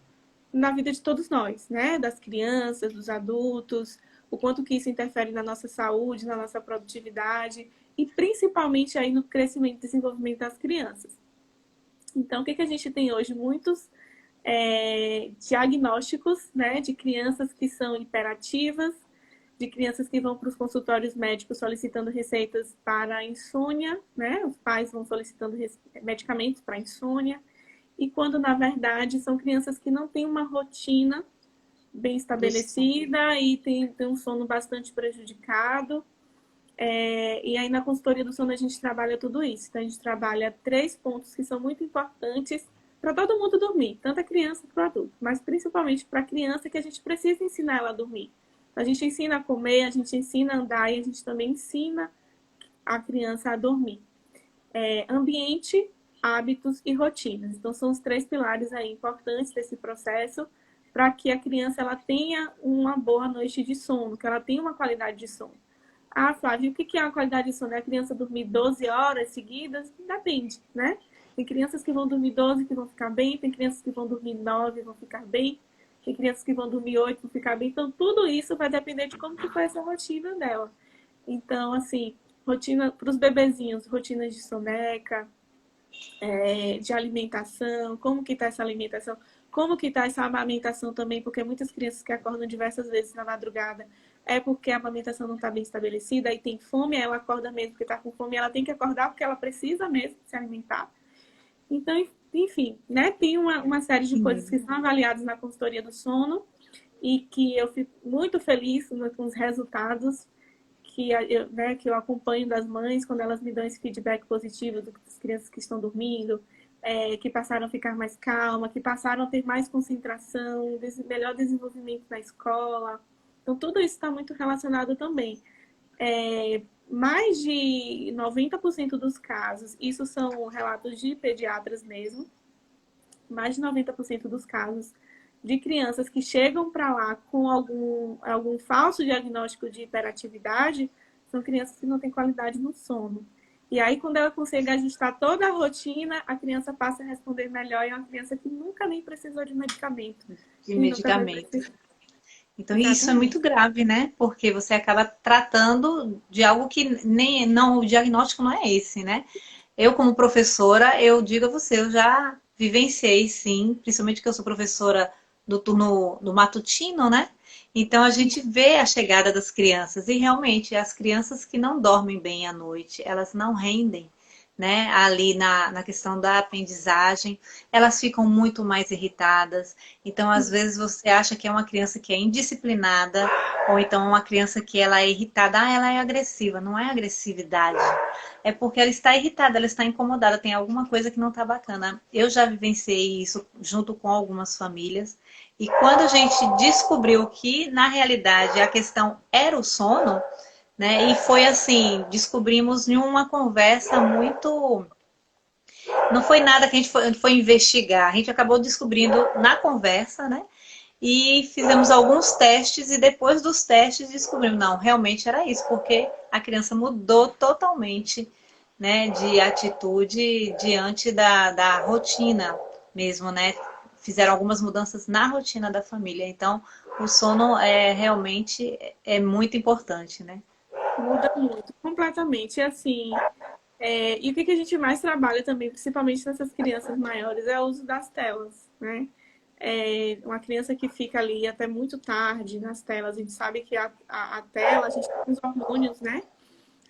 na vida de todos nós, né? Das crianças, dos adultos, o quanto que isso interfere na nossa saúde, na nossa produtividade e principalmente aí no crescimento e desenvolvimento das crianças. Então, o que a gente tem hoje? Muitos diagnósticos, né, de crianças que são hiperativas, de crianças que vão para os consultórios médicos solicitando receitas para insônia, né? Os pais vão solicitando medicamentos para insônia, e quando na verdade são crianças que não têm uma rotina bem Do som. estabelecida e tem um sono bastante prejudicado. E aí na consultoria do sono a gente trabalha tudo isso. Então a gente trabalha 3 pontos que são muito importantes para todo mundo dormir, tanto a criança quanto o adulto, mas principalmente para a criança que a gente precisa ensinar ela a dormir. A gente ensina a comer, a gente ensina a andar e a gente também ensina a criança a dormir. Ambiente, hábitos e rotinas. Então são os 3 pilares aí importantes desse processo para que a criança ela tenha uma boa noite de sono, que ela tenha uma qualidade de sono. Ah, Flávia, o que é a qualidade de sono? É a criança dormir 12 horas seguidas? Depende, né? Tem crianças que vão dormir 12 que vão ficar bem, tem crianças que vão dormir 9 e vão ficar bem, tem crianças que vão dormir 8 e vão ficar bem. Então, tudo isso vai depender de como que foi essa rotina dela. Então, assim, rotina para os bebezinhos, rotinas de soneca, de alimentação, como que está essa alimentação, como que está essa amamentação também, porque muitas crianças que acordam diversas vezes na madrugada é porque a amamentação não está bem estabelecida, aí tem fome, ela acorda mesmo porque está com fome, ela tem que acordar porque ela precisa mesmo se alimentar. Então, enfim, né, tem uma série de coisas que Sim. são avaliadas na consultoria do sono e que eu fico muito feliz com os resultados que eu acompanho das mães quando elas me dão esse feedback positivo das crianças que estão dormindo, que passaram a ficar mais calma, que passaram a ter mais concentração, melhor desenvolvimento na escola. Então, tudo isso está muito relacionado também. mais de 90% dos casos, isso são relatos de pediatras mesmo, mais de 90% dos casos de crianças que chegam para lá com algum falso diagnóstico de hiperatividade, são crianças que não têm qualidade no sono. E aí, quando ela consegue ajustar toda a rotina, a criança passa a responder melhor. E é uma criança que nunca nem precisou de medicamento. De E nunca vai medicamento. precisar. Então, isso é Exatamente. muito grave, né? Porque você acaba tratando de algo que nem não, o diagnóstico não é esse, né? Eu, como professora, eu digo a você, eu já vivenciei, sim, principalmente que eu sou professora do turno do matutino, né? Então, a gente vê a chegada das crianças e realmente as crianças que não dormem bem à noite, elas não rendem, né? Ali na questão da aprendizagem, elas ficam muito mais irritadas. Então, às vezes, você acha que é uma criança que é indisciplinada, ou então uma criança que ela é irritada, ela é agressiva. Não é agressividade, é porque ela está irritada, ela está incomodada, tem alguma coisa que não está bacana. Eu já vivenciei isso junto com algumas famílias. E quando a gente descobriu que, na realidade, a questão era o sono, né? E foi assim, descobrimos em uma conversa muito. Não foi nada que a gente foi investigar, a gente acabou descobrindo na conversa, né? E fizemos alguns testes e depois dos testes descobrimos, não, realmente era isso, porque a criança mudou totalmente, né, de atitude diante da rotina mesmo, né? Fizeram algumas mudanças na rotina da família. Então, o sono é realmente muito importante, né? Muda muito, completamente. E assim, e o que a gente mais trabalha também, principalmente nessas crianças maiores, é o uso das telas, né? Uma criança que fica ali até muito tarde nas telas, a gente sabe que a tela, a gente tem os hormônios, né?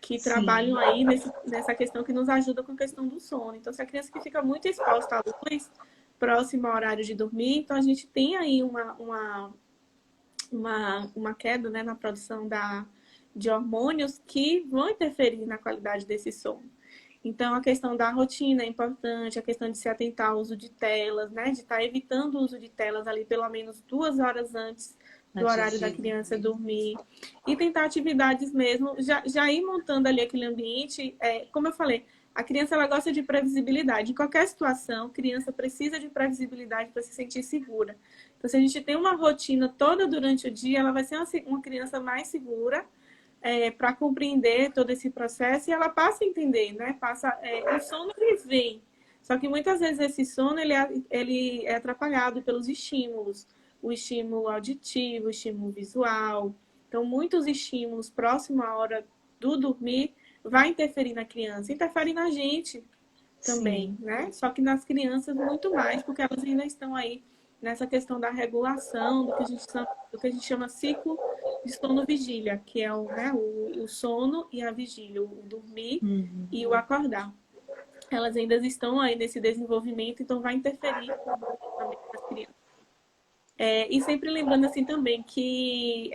Que trabalham Sim, aí nessa questão que nos ajuda com a questão do sono. Então, se a criança que fica muito exposta à luz, próximo ao horário de dormir, então a gente tem aí uma queda, né, na produção de hormônios que vão interferir na qualidade desse sono. Então, a questão da rotina é importante, a questão de se atentar ao uso de telas, né? De estar evitando o uso de telas ali pelo menos 2 horas antes do antes horário da de criança dormir. dormir. E tentar atividades mesmo, já ir montando ali aquele ambiente. Como eu falei, a criança ela gosta de previsibilidade. Em qualquer situação, a criança precisa de previsibilidade para se sentir segura. Então, se a gente tem uma rotina toda durante o dia, ela vai ser uma criança mais segura para compreender todo esse processo e ela passa a entender, né? O sono ele vem, só que muitas vezes esse sono ele é atrapalhado pelos estímulos, o estímulo auditivo, o estímulo visual. Então, muitos estímulos próximo à hora do dormir vai interferir na criança, interfere na gente também, Sim, né? Só que nas crianças muito mais, porque elas ainda estão aí nessa questão da regulação do que a gente chama ciclo de sono-vigília, que é o sono e a vigília, o dormir e o acordar. Elas ainda estão aí nesse desenvolvimento, então vai interferir também nas crianças. E sempre lembrando assim também que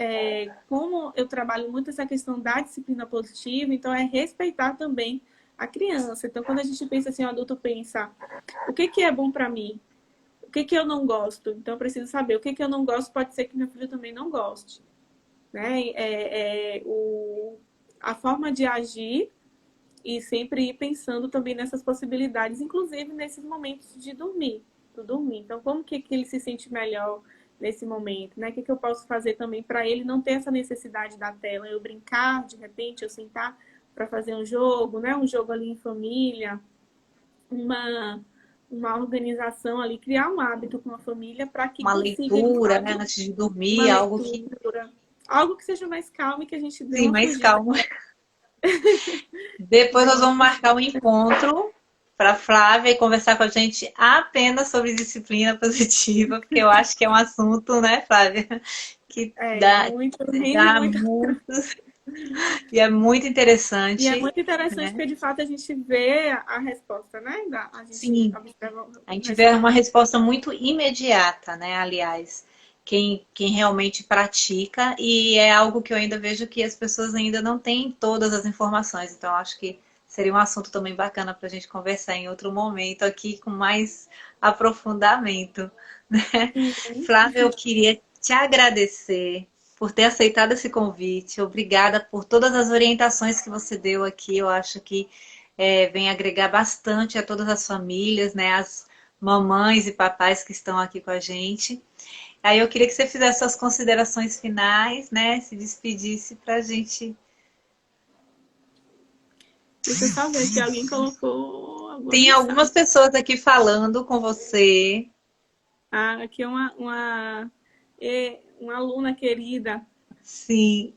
como eu trabalho muito essa questão da disciplina positiva, então é respeitar também a criança. Então, quando a gente pensa assim, o adulto pensa, o que é bom para mim? O que eu não gosto? Então, eu preciso saber o que eu não gosto, pode ser que meu filho também não goste. Né? A forma de agir e sempre ir pensando também nessas possibilidades, inclusive nesses momentos de dormir, do dormir. Então, como que ele se sente melhor nesse momento, né? O que eu posso fazer também para ele não ter essa necessidade da tela, eu brincar, de repente, eu sentar para fazer um jogo, né? Um jogo ali em família, uma, uma organização ali, criar um hábito com a família para que uma consiga, de leitura, né, fato, antes de uma dormir, algo que, leitura, algo que seja mais calmo e que a gente dê sim, uma mais fugida. calmo. Depois Dê nós uma vamos fugida. marcar um encontro para Flávia e conversar com a gente apenas sobre disciplina positiva, porque eu acho que é um assunto, né, Flávia, que Muito, rende dá muito. muitos e é muito E é interessante, muito interessante né? porque, de fato, a gente vê a resposta, né? A gente Sim, observa a o gente vê uma resultado. resposta muito imediata, né? Aliás, quem realmente pratica, e é algo que eu ainda vejo que as pessoas ainda não têm todas as informações. Então, acho que seria um assunto também bacana para a gente conversar em outro momento aqui com mais aprofundamento, né? Uhum. Flávia, eu queria te agradecer. por ter aceitado esse convite. Obrigada por todas as orientações que você deu aqui. Eu acho que vem agregar bastante a todas as famílias, né? As mamães e papais que estão aqui com a gente. Aí eu queria que você fizesse suas considerações finais, né? Se despedisse para a gente. Deixa eu só ver aqui, alguém colocou alguma Tem algumas mensagem. pessoas aqui falando com você. Ah, aqui é uma aluna querida. Sim.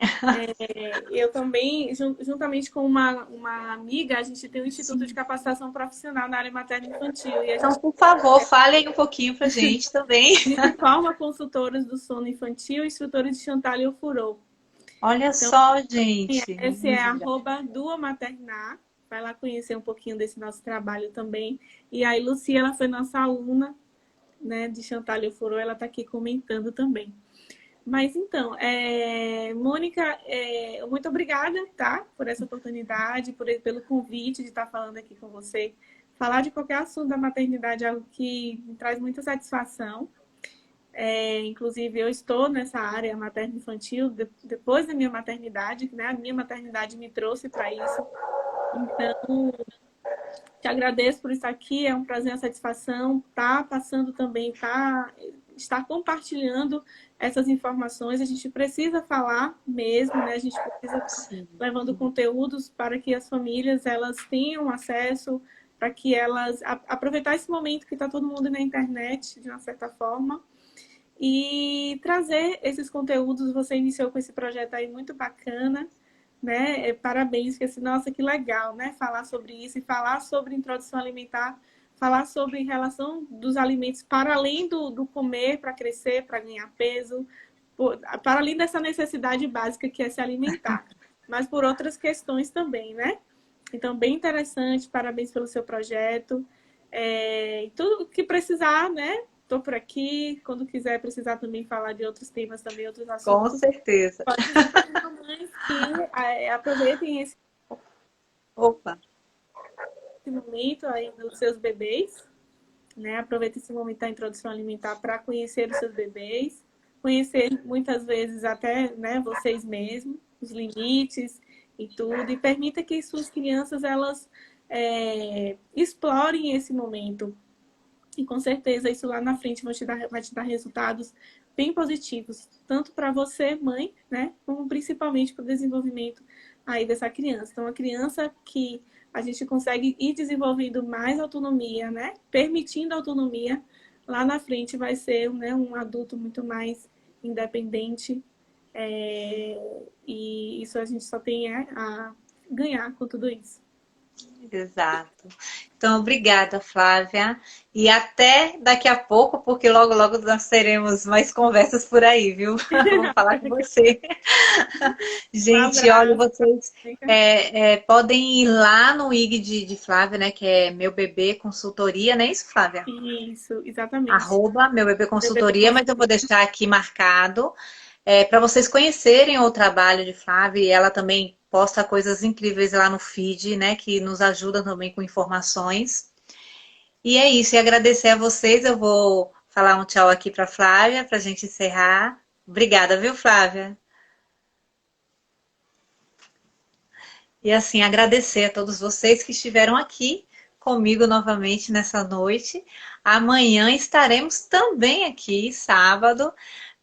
Eu também, juntamente com uma amiga, a gente tem um Instituto de Capacitação Profissional na área materna e infantil. E a Então, gente, por favor, fale aí um pouquinho para a gente também. a gente forma consultoras do sono infantil e instrutores de Chantal e Ofurô. Olha Então, só, gente. esse é @duamaternar. Vai lá conhecer um pouquinho desse nosso trabalho também. E aí, Lucia, ela foi nossa aluna, né, de Chantal e Ofurô, ela está aqui comentando também. Mas então, Mônica, muito obrigada, tá? Por essa oportunidade, pelo convite de estar falando aqui com você. Falar de qualquer assunto da maternidade é algo que me traz muita satisfação. Inclusive, eu estou nessa área materno-infantil depois da minha maternidade, né? A minha maternidade me trouxe para isso. Então, te agradeço por estar aqui, é um prazer, uma satisfação estar passando também, estar compartilhando essas informações. A gente precisa falar mesmo, né? A gente precisa estar Sim. levando conteúdos para que as famílias elas tenham acesso, para que elas aproveitar esse momento que está todo mundo na internet, de uma certa forma, e trazer esses conteúdos. Você iniciou com esse projeto aí muito bacana, né? Parabéns, que assim, nossa, que legal, né? Falar sobre isso e falar sobre introdução alimentar, falar sobre relação dos alimentos para além do comer, para crescer, para ganhar peso, para além dessa necessidade básica que é se alimentar, mas por outras questões também, né? Então, bem interessante, parabéns pelo seu projeto. Tudo que precisar, né? Estou por aqui. Quando quiser precisar também falar de outros temas, também outros Com assuntos, certeza. pode dizer para as mamães que aproveitem esse Opa. momento aí dos seus bebês, né? Aproveite esse momento da introdução alimentar para conhecer os seus bebês, conhecer muitas vezes até, né, vocês mesmos, os limites e tudo, e permita que suas crianças elas explorem esse momento. E com certeza isso lá na frente vai te dar resultados bem positivos, tanto para você, mãe, né, como principalmente para o desenvolvimento aí dessa criança. Então, a criança que a gente consegue ir desenvolvendo mais autonomia, né, permitindo autonomia, lá na frente vai ser, né, um adulto muito mais independente. E isso a gente só tem a ganhar com tudo isso. Exato. Então, obrigada, Flávia. E até daqui a pouco, porque logo, logo nós teremos mais conversas por aí, viu? Vou falar com você. Um Gente, olha, abraço. vocês podem ir lá no IG de Flávia, né? Que é Meu Bebê Consultoria, não é isso, Flávia? Isso, exatamente. Arroba Meu Bebê Bebê Consultoria, mas eu vou consultoria. deixar aqui marcado para vocês conhecerem o trabalho de Flávia, e ela também posta coisas incríveis lá no feed, né, que nos ajuda também com informações. E é isso, e agradecer a vocês, eu vou falar um tchau aqui para Flávia, para a gente encerrar. Obrigada, viu, Flávia? E assim, agradecer a todos vocês que estiveram aqui comigo novamente nessa noite. Amanhã estaremos também aqui, sábado,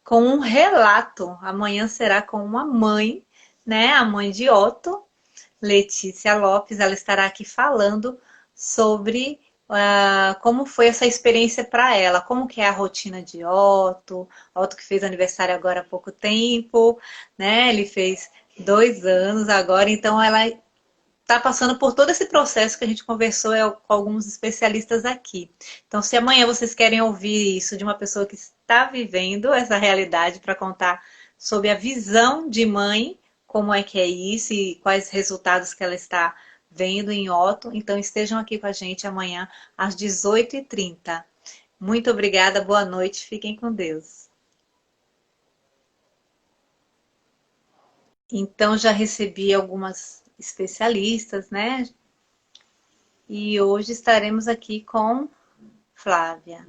com um relato. Amanhã será com uma mãe, né? A mãe de Otto, Letícia Lopes. Ela estará aqui falando sobre como foi essa experiência para ela, como que é a rotina de Otto. Otto que fez aniversário agora há pouco tempo, né? Ele fez 2 anos agora, então ela está passando por todo esse processo que a gente conversou com alguns especialistas aqui. Então, se amanhã vocês querem ouvir isso de uma pessoa que está vivendo essa realidade para contar sobre a visão de mãe, como é que é isso e quais resultados que ela está vendo em Otto, então estejam aqui com a gente amanhã às 18h30. Muito obrigada, boa noite, fiquem com Deus. Então, já recebi algumas especialistas, né? E hoje estaremos aqui com Flávia.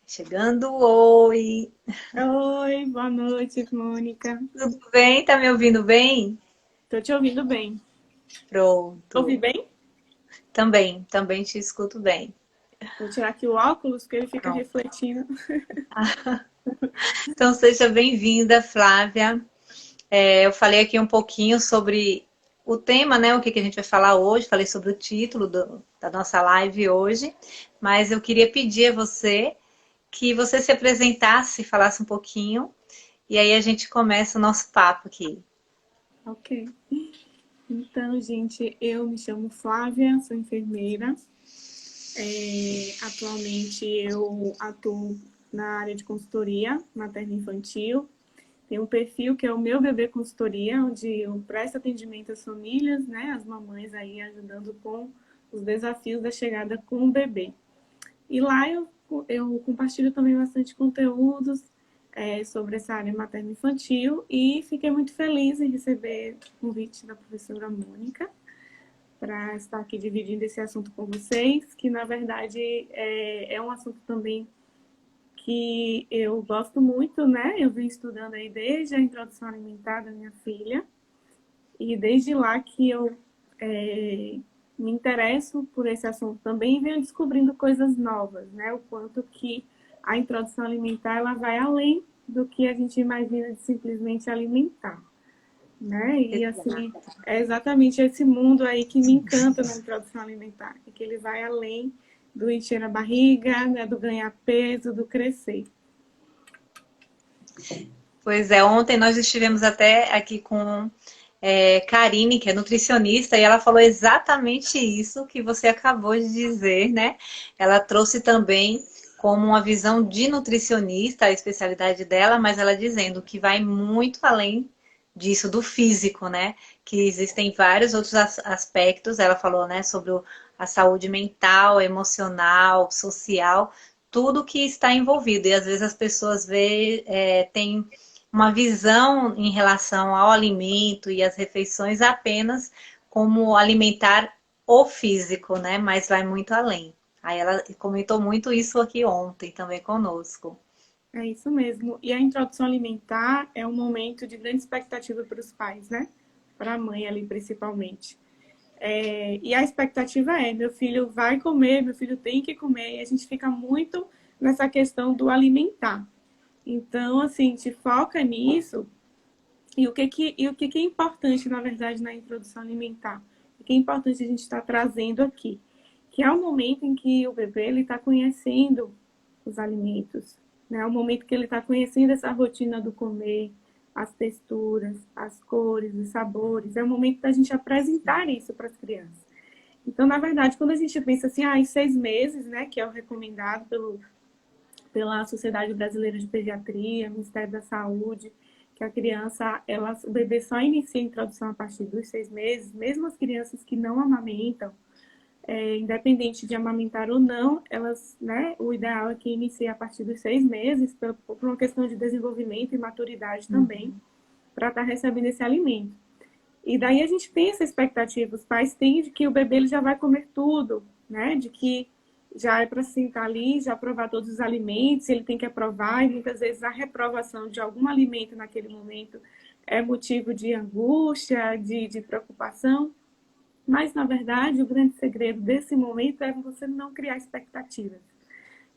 Chegando, oi. Oi, boa noite, Mônica. Tudo bem? Tá me ouvindo bem? Tô te ouvindo bem. Ouvi Pronto. bem? Também te escuto bem. Vou tirar aqui o óculos, porque ele fica Pronto. refletindo. Então seja bem-vinda, Flávia. Eu falei aqui um pouquinho sobre o tema, né? O que a gente vai falar hoje. Falei sobre o título da nossa live hoje. Mas eu queria pedir a você que você se apresentasse, falasse um pouquinho. E aí a gente começa o nosso papo aqui. Ok. Então, gente, eu me chamo Flávia, sou enfermeira. Atualmente eu atuo na área de consultoria materno-infantil. Tem um perfil que é o Meu Bebê Consultoria, onde eu presto atendimento às famílias, né, às mamães aí, ajudando com os desafios da chegada com o bebê. E lá eu compartilho também bastante conteúdos sobre essa área materno-infantil e fiquei muito feliz em receber o convite da professora Mônica para estar aqui dividindo esse assunto com vocês, que na verdade é um assunto também que eu gosto muito, né? Eu vim estudando aí desde a introdução alimentar da minha filha e desde lá que eu me interesso por esse assunto também e venho descobrindo coisas novas, né? O quanto que a introdução alimentar ela vai além do que a gente imagina de simplesmente alimentar, né? E assim, é exatamente esse mundo aí que me encanta na introdução alimentar, que ele vai além do encher a barriga, né? Do ganhar peso, do crescer. Pois é, ontem nós estivemos até aqui com Karine, que é nutricionista, e ela falou exatamente isso que você acabou de dizer, né? Ela trouxe também como uma visão de nutricionista, a especialidade dela, mas ela dizendo que vai muito além disso, do físico, né? Que existem vários outros aspectos, ela falou, né, sobre a saúde mental, emocional, social, tudo que está envolvido. E às vezes as pessoas têm uma visão em relação ao alimento e às refeições apenas como alimentar o físico, né? Mas vai muito além. Aí ela comentou muito isso aqui ontem também conosco. É isso mesmo. E a introdução alimentar é um momento de grande expectativa para os pais, né? Para a mãe ali, principalmente. E a expectativa é, meu filho vai comer, meu filho tem que comer, e a gente fica muito nessa questão do alimentar. Então, assim, a gente foca nisso, e o que é importante, na verdade, na introdução alimentar? O que é importante a gente estar trazendo aqui? Que é o momento em que o bebê está conhecendo os alimentos, né? É o momento que ele está conhecendo essa rotina do comer, as texturas, as cores, os sabores. É o momento da gente apresentar isso para as crianças. Então, na verdade, quando a gente pensa assim, em 6 meses, né, que é o recomendado pela Sociedade Brasileira de Pediatria, Ministério da Saúde, que a criança, o bebê só inicia a introdução a partir dos 6 meses, mesmo as crianças que não amamentam, independente de amamentar ou não, elas, né, o ideal é que inicie a partir dos 6 meses, por uma questão de desenvolvimento e maturidade também, para estar recebendo esse alimento. E daí a gente tem essa expectativa, os pais têm de que o bebê ele já vai comer tudo, né, de que já é para sentar ali, já provar todos os alimentos, ele tem que aprovar, e muitas vezes a reprovação de algum alimento naquele momento é motivo de angústia, de preocupação. Mas, na verdade, o grande segredo desse momento é você não criar expectativas.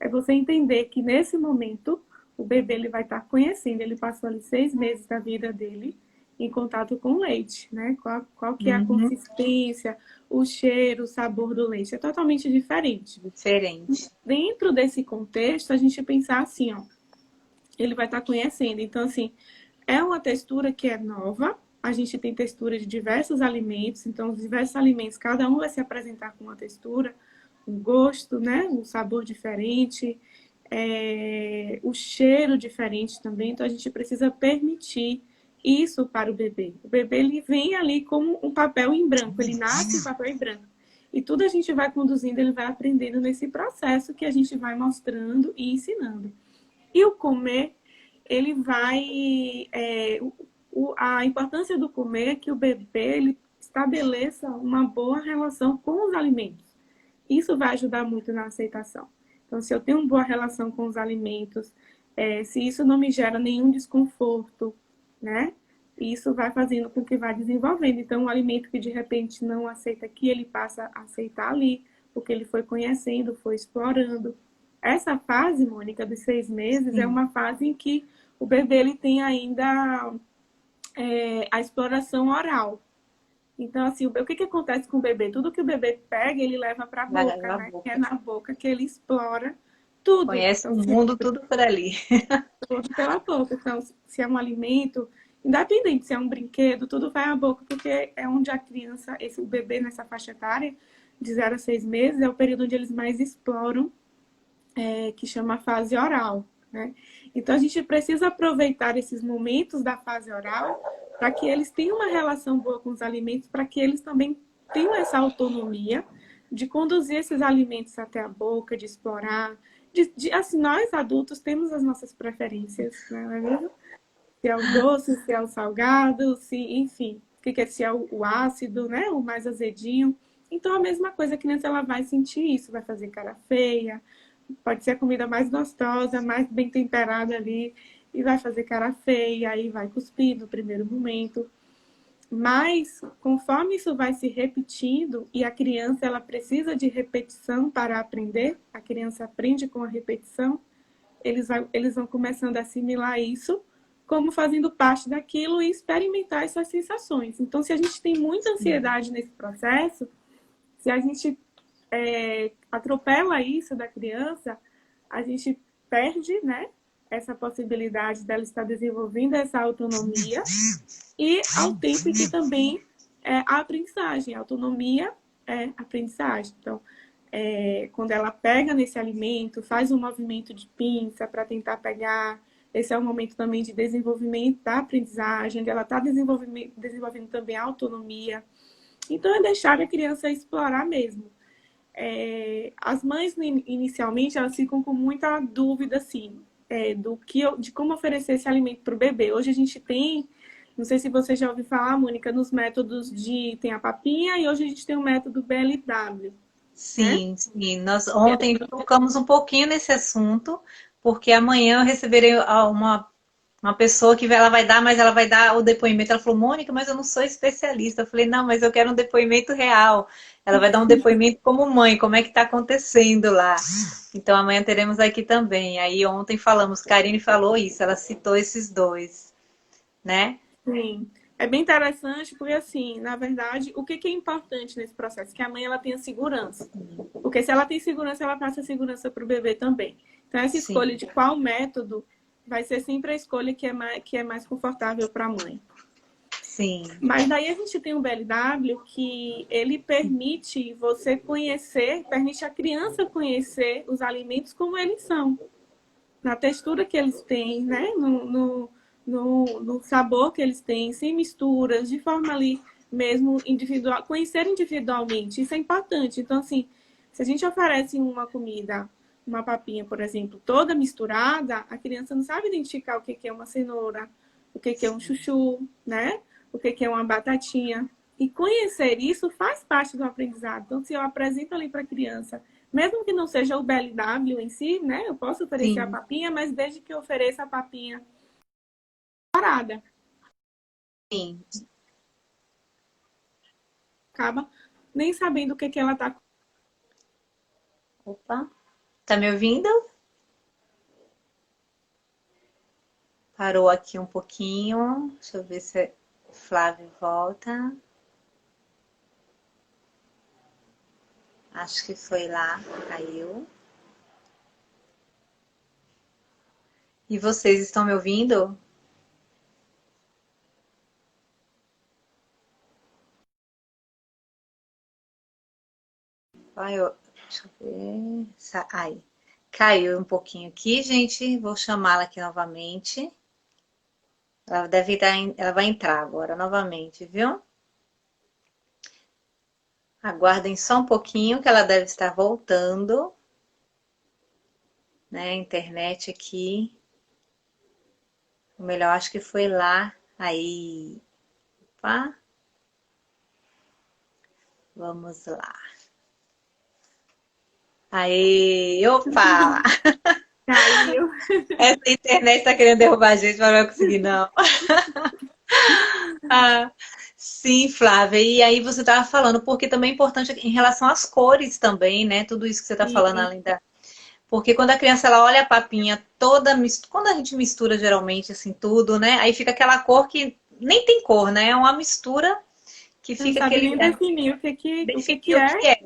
É você entender que, nesse momento, o bebê ele vai estar conhecendo, ele passou ali 6 meses da vida dele em contato com o leite, né? Qual que é a consistência, o cheiro, o sabor do leite. É totalmente diferente. Diferente. Dentro desse contexto, a gente pensar assim, ó, ele vai estar conhecendo. Então, assim, é uma textura que é nova. A gente tem textura de diversos alimentos, então os diversos alimentos, cada um vai se apresentar com uma textura, um gosto, né? Um sabor diferente, o cheiro diferente também. Então a gente precisa permitir isso para o bebê. O bebê ele vem ali como um papel em branco, ele nasce em papel em branco. E tudo a gente vai conduzindo, ele vai aprendendo nesse processo que a gente vai mostrando e ensinando. E o comer, ele vai. A importância do comer é que o bebê ele estabeleça uma boa relação com os alimentos. Isso vai ajudar muito na aceitação. Então, se eu tenho uma boa relação com os alimentos, se isso não me gera nenhum desconforto, né? Isso vai fazendo com que vá desenvolvendo. Então, um alimento que de repente não aceita aqui, ele passa a aceitar ali, porque ele foi conhecendo, foi explorando. Essa fase, Mônica, dos 6 meses, é Sim. uma fase em que o bebê ele tem ainda a exploração oral. Então, assim, o que acontece com o bebê? Tudo que o bebê pega, ele leva para a Vai boca, na né? É boca. na boca que ele explora tudo. Conhece Então, o se mundo tudo por ali. tudo pela boca. Então, se é um alimento, independente se é um brinquedo, tudo vai à boca, porque é onde a criança, o bebê nessa faixa etária, de 0 a 6 meses, é o período onde eles mais exploram, que chama fase oral, né? Então, a gente precisa aproveitar esses momentos da fase oral para que eles tenham uma relação boa com os alimentos, para que eles também tenham essa autonomia de conduzir esses alimentos até a boca, de explorar. Assim, nós adultos temos as nossas preferências, né? Não é mesmo? Se é o doce, se é o salgado, se, enfim, se é o ácido, né? O mais azedinho. Então, a mesma coisa, a criança ela vai sentir isso, vai fazer cara feia, pode ser a comida mais gostosa, mais bem temperada ali, e vai fazer cara feia, aí vai cuspir no primeiro momento. Mas, conforme isso vai se repetindo, e a criança ela precisa de repetição para aprender, a criança aprende com a repetição, eles vão começando a assimilar isso como fazendo parte daquilo e experimentar essas sensações. Então, se a gente tem muita ansiedade nesse processo, se a gente atropela isso da criança, a gente perde, né, essa possibilidade dela estar desenvolvendo essa autonomia e ao tempo em que também a aprendizagem, a autonomia é aprendizagem. Então, quando ela pega nesse alimento, faz um movimento de pinça para tentar pegar, esse é um momento também de desenvolvimento da aprendizagem, onde ela está desenvolvendo também a autonomia. Então, é deixar a criança explorar mesmo. As mães, inicialmente, elas ficam com muita dúvida, assim, de como oferecer esse alimento para o bebê. Hoje a gente tem, não sei se você já ouviu falar, Mônica, nos métodos tem a papinha e hoje a gente tem o método BLW, né? Sim, sim. Nós ontem tocamos um pouquinho nesse assunto, porque amanhã eu receberei uma pessoa que ela vai dar, mas ela vai dar o depoimento. Ela falou, Mônica, mas eu não sou especialista. Eu falei, não, mas eu quero um depoimento real. Ela vai dar um depoimento como mãe, como é que está acontecendo lá. Então amanhã teremos aqui também. Aí ontem falamos, Karine falou isso, ela citou esses dois, né? Sim. É bem interessante porque, assim, na verdade, o que é importante nesse processo? Que a mãe ela tenha segurança. Porque se ela tem segurança, ela passa segurança para o bebê também. Então, essa escolha Sim, de qual método vai ser sempre a escolha que é mais confortável para a mãe. sim, Mas daí a gente tem o BLW que ele permite você conhecer, permite a criança conhecer os alimentos como eles são, na textura que eles têm, né? No sabor que eles têm, sem misturas, de forma ali mesmo individual, conhecer individualmente, isso é importante. Então, assim, se a gente oferece uma comida, uma papinha, por exemplo, toda misturada, a criança não sabe identificar o que é uma cenoura, o que é um chuchu, né? O que é uma batatinha. E conhecer isso faz parte do aprendizado. Então, se eu apresento ali para a criança, mesmo que não seja o BLW em si, né? Eu posso oferecer a sim, papinha, mas desde que eu ofereça a papinha parada, sim. acaba nem sabendo o que ela está. Opa, tá me ouvindo? Parou aqui um pouquinho. Deixa eu ver se Flávio volta. Acho que foi lá, caiu. E vocês estão me ouvindo? Deixa eu ver. Aí. Caiu um pouquinho aqui, gente. Vou chamá-la aqui novamente. Ela vai entrar agora novamente, viu? Aguardem só um pouquinho que ela deve estar voltando, né? A internet aqui. O melhor acho que foi lá. Aí. Opa. Vamos lá. Aê, opa! Caiu. Essa internet tá querendo derrubar a gente, mas não vai conseguir, não. Ah, sim, Flávia. E aí você estava falando, porque também é importante em relação às cores também, né? Tudo isso que você está falando E além da. Porque quando a criança ela olha a papinha toda, quando a gente mistura geralmente assim tudo, né? Aí fica aquela cor que nem tem cor, né? É uma mistura que não fica sabe aquele. nem definir o que Definir o é, que é.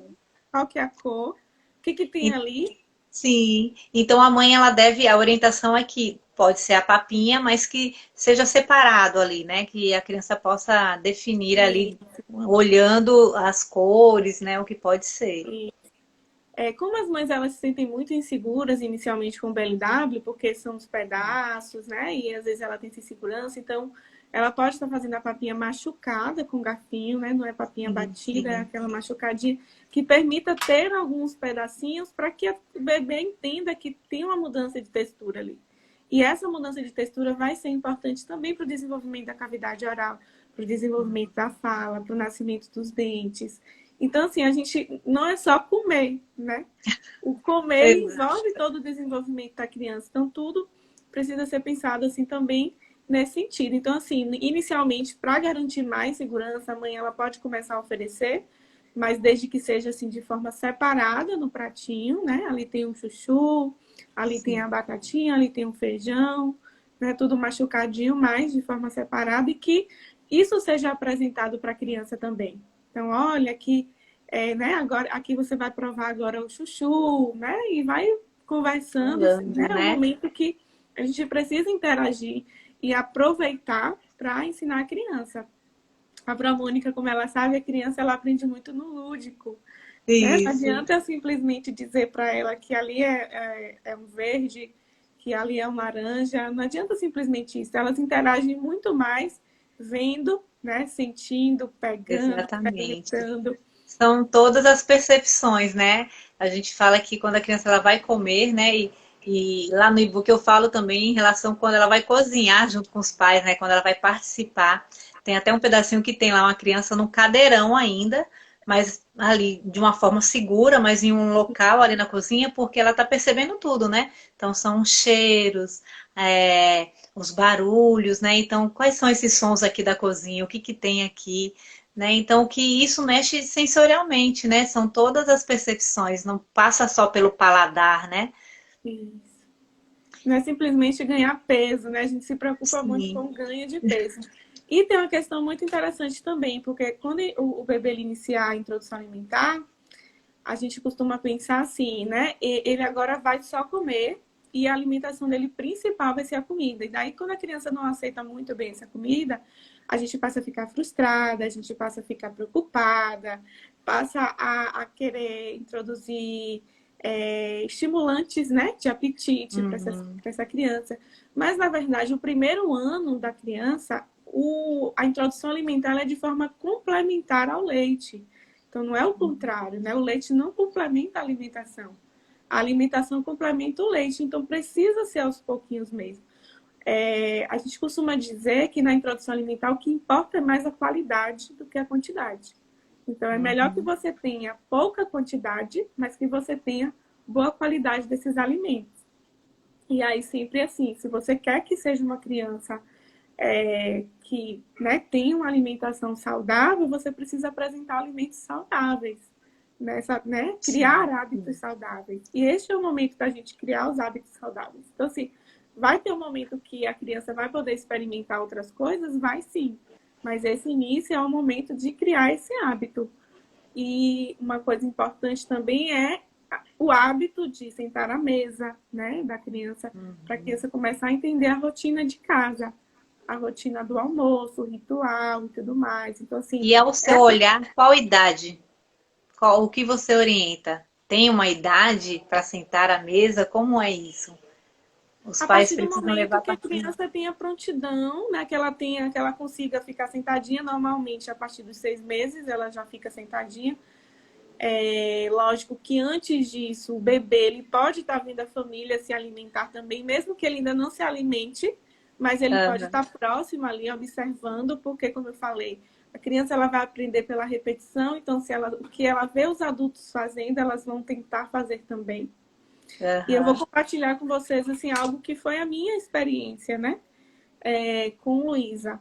qual que é a cor, o que tem ali. Sim, então a mãe ela deve, a orientação é que pode ser a papinha, mas que seja separado ali, né? Que a criança possa definir ali, olhando as cores, né? O que pode ser. E como as mães elas se sentem muito inseguras inicialmente com o BLW, porque são os pedaços, né? E às vezes ela tem essa insegurança, então ela pode estar fazendo a papinha machucada com garfinho, né? Não é papinha Sim, batida, é sim, aquela machucadinha que permita ter alguns pedacinhos para que o bebê entenda que tem uma mudança de textura ali. E essa mudança de textura vai ser importante também para o desenvolvimento da cavidade oral, para o desenvolvimento da fala, para o nascimento dos dentes. Então, assim, a gente não é só comer, né? O comer ele exato. envolve todo o desenvolvimento da criança. Então, tudo precisa ser pensado assim também nesse sentido. Então, assim, inicialmente, para garantir mais segurança, a mãe ela pode começar a oferecer, mas desde que seja assim de forma separada no pratinho, né? Ali tem um chuchu, ali tem Sim. a batatinha, ali tem um feijão, né? Tudo machucadinho, mas de forma separada e que isso seja apresentado para a criança também. Então, olha aqui, né? Agora aqui você vai provar agora o chuchu, né? E vai conversando, né? Falando, É um né? momento que a gente precisa interagir e aproveitar para ensinar a criança. A Mônica, como ela sabe, a criança ela aprende muito no lúdico. Né? Não Isso. adianta simplesmente dizer para ela que ali é um verde, que ali é um laranja. Não adianta simplesmente isso. Elas interagem muito mais vendo, né? Sentindo, pegando, Exatamente. experimentando. São todas as percepções, né? A gente fala que quando a criança ela vai comer, né? E lá no e-book eu falo também em relação quando ela vai cozinhar junto com os pais, né? Quando ela vai participar. Tem até um pedacinho que tem lá uma criança num cadeirão ainda, mas ali de uma forma segura, mas em um local ali na cozinha, porque ela está percebendo tudo, né? Então são os cheiros, os barulhos, né? Então, quais são esses sons aqui da cozinha? O que que tem aqui? Né? Então, que isso mexe sensorialmente, né? São todas as percepções, não passa só pelo paladar, né? Isso. Não é simplesmente ganhar peso, né? A gente se preocupa muito com Sim. o ganho de peso. E tem uma questão muito interessante também, porque quando o bebê ele iniciar a introdução alimentar, a gente costuma pensar assim, né? Ele agora vai só comer e a alimentação dele principal vai ser a comida. E daí, quando a criança não aceita muito bem essa comida, a gente passa a ficar frustrada, a gente passa a ficar preocupada, passa a querer introduzir estimulantes, né, de apetite para Uhum. essa criança. Mas, na verdade, o primeiro ano da criança, a introdução alimentar é de forma complementar ao leite. Então, não é o contrário, né? O leite não complementa a alimentação. A alimentação complementa o leite, então precisa ser aos pouquinhos mesmo. A gente costuma dizer que na introdução alimentar o que importa é mais a qualidade do que a quantidade. Então, é melhor que Uhum. você tenha pouca quantidade, mas que você tenha boa qualidade desses alimentos. E aí, sempre assim, se você quer que seja uma criança que, né, tem uma alimentação saudável, você precisa apresentar alimentos saudáveis, né? Criar Sim. hábitos saudáveis. E este é o momento da gente criar os hábitos saudáveis. Então, assim, vai ter um momento que a criança vai poder experimentar outras coisas? Vai sim. Mas esse início é o momento de criar esse hábito. E uma coisa importante também é o hábito de sentar à mesa, né, da criança, para a Uhum. criança começar a entender a rotina de casa, a rotina do almoço, o ritual e tudo mais. Então, assim, E ao seu essa, olhar, qual idade? O que você orienta? Tem uma idade para sentar à mesa? Como é isso? Os a pais partir do precisam levar momento a que a partir. criança tenha prontidão, né, que ela consiga ficar sentadinha, normalmente a partir dos 6 meses ela já fica sentadinha. Lógico que antes disso, o bebê ele pode estar vindo a família se alimentar também, mesmo que ele ainda não se alimente, mas ele pode Uhum. estar próximo ali, observando, porque, como eu falei, A criança ela vai aprender pela repetição, então se ela, o que ela vê os adultos fazendo, elas vão tentar fazer também. E eu vou Aham. compartilhar com vocês assim algo que foi a minha experiência, né, com Luísa.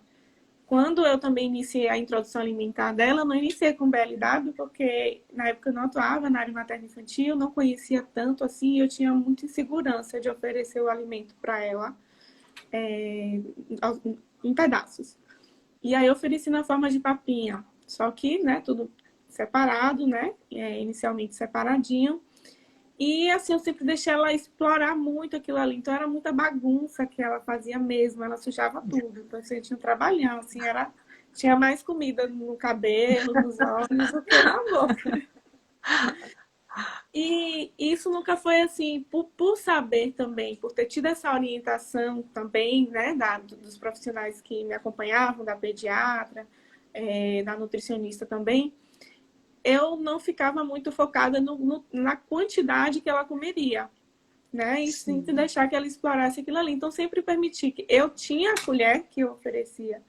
Quando eu também iniciei a introdução alimentar dela, eu não iniciei com BLW, porque na época eu não atuava na área materno-infantil, não conhecia tanto assim, e eu tinha muita insegurança de oferecer o alimento para ela em pedaços. E aí eu ofereci na forma de papinha, só que, né, tudo separado, né, inicialmente separadinho. E assim, eu sempre deixei ela explorar muito aquilo ali. Então era muita bagunça que ela fazia mesmo, ela sujava tudo. Então assim, tinha um trabalhão, assim, tinha mais comida no cabelo, nos olhos do que na boca. E isso nunca foi assim, por saber também, por ter tido essa orientação também, né, dos profissionais que me acompanhavam, da pediatra, da nutricionista também, eu não ficava muito focada na quantidade que ela comeria, né? E sim Sim. deixar que ela explorasse aquilo ali. Então, sempre permiti que eu tinha a colher que eu oferecia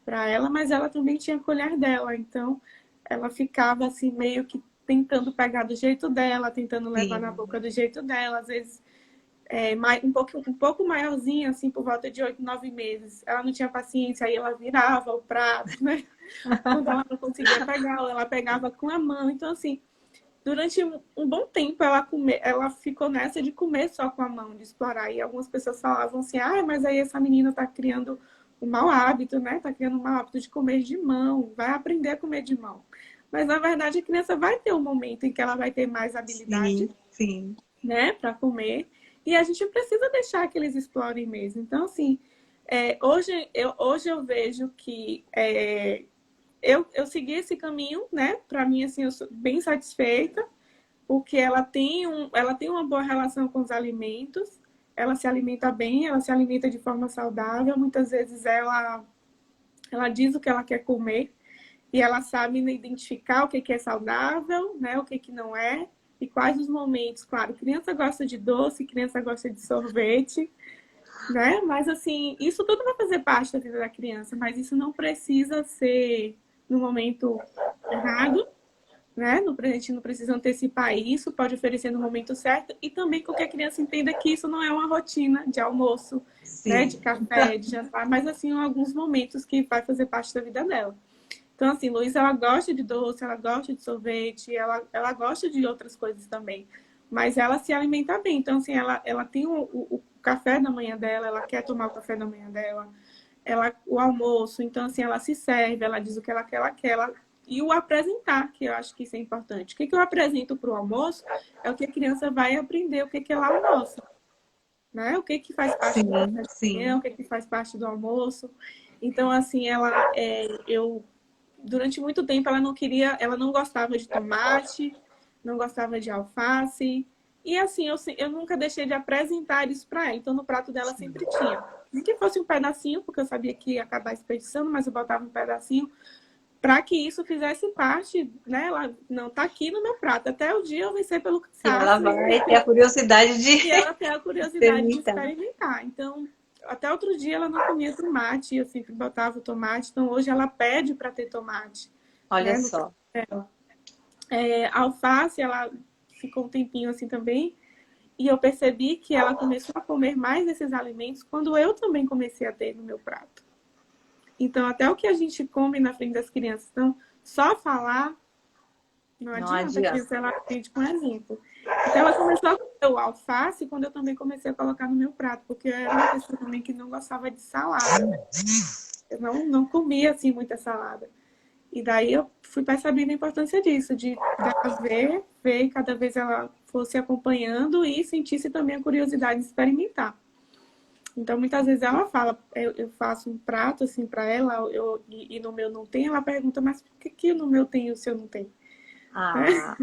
para ela, mas ela também tinha a colher dela. Então, ela ficava assim, meio que tentando pegar do jeito dela, tentando levar na Sim. boca do jeito dela. Às vezes, um pouco maiorzinha, assim, por volta de 8, 9 meses. Ela não tinha paciência, aí ela virava o prato, né? Quando ela não conseguia pegar, ela pegava com a mão. Então, assim, durante um bom tempo ela ficou nessa de comer só com a mão, de explorar. E algumas pessoas falavam assim, mas aí essa menina tá criando um mau hábito, né? Tá criando um mau hábito de comer de mão, vai aprender a comer de mão. Mas na verdade a criança vai ter um momento em que ela vai ter mais habilidade, Sim, sim. né, para comer. E a gente precisa deixar que eles explorem mesmo. Então, assim, hoje eu vejo que eu segui esse caminho, né? Para mim, assim, eu sou bem satisfeita, porque ela tem uma boa relação com os alimentos, ela se alimenta bem, ela se alimenta de forma saudável. Muitas vezes ela diz o que ela quer comer e ela sabe identificar o que é saudável, né? O que não é e quais os momentos. Claro, criança gosta de doce, criança gosta de sorvete, né? Mas assim, isso tudo vai fazer parte da vida da criança, mas isso não precisa ser no momento errado, né? A gente não precisa antecipar isso, pode oferecer no momento certo e também com que a criança entenda que isso não é uma rotina de almoço, né? De Sim. café, de jantar, mas assim, alguns momentos que vai fazer parte da vida dela. Então, assim, Luísa, ela gosta de doce, ela gosta de sorvete, ela gosta de outras coisas também. Mas ela se alimenta bem. Então, assim, ela tem o café da manhã dela, ela quer tomar o café da manhã dela, o almoço. Então, assim, ela se serve, ela diz o que ela quer, e o apresentar, que eu acho que isso é importante. O que eu apresento para o almoço é o que a criança vai aprender, o que ela almoça. Né? O que faz parte do Sim, café da manhã, sim. o que faz parte do almoço. Então, assim, eu durante muito tempo ela não gostava de tomate, não gostava de alface. E assim, eu nunca deixei de apresentar isso para ela. Então, no prato dela sempre tinha. Nem que fosse um pedacinho, porque eu sabia que ia acabar desperdiçando, mas eu botava um pedacinho para que isso fizesse parte, né? Ela não tá aqui no meu prato. Até o dia eu vencer pelo E ela cansaço vai ter a curiosidade de e ela tem a curiosidade de experimentar. experimentar. Então, até outro dia ela não comia tomate, eu sempre botava o tomate. Então, hoje ela pede para ter tomate, Olha né, no prato só. dela. Alface, ela ficou um tempinho assim também. E eu percebi que ela começou a comer mais desses alimentos quando eu também comecei a ter no meu prato. Então, até o que a gente come na frente das crianças. Então, só falar não Não adianta, a adianta. criança ela aprende com exemplo. Então ela começou a comer o alface quando eu também comecei a colocar no meu prato, porque eu era uma pessoa também que não gostava de salada. Eu não comia assim muita salada. E daí eu fui percebendo a importância disso, de dela ver, e cada vez ela fosse acompanhando e sentisse também a curiosidade de experimentar. Então, muitas vezes ela fala, eu faço um prato assim para ela, e no meu não tem, ela pergunta, mas por que no meu tem e o seu não tem? Ah.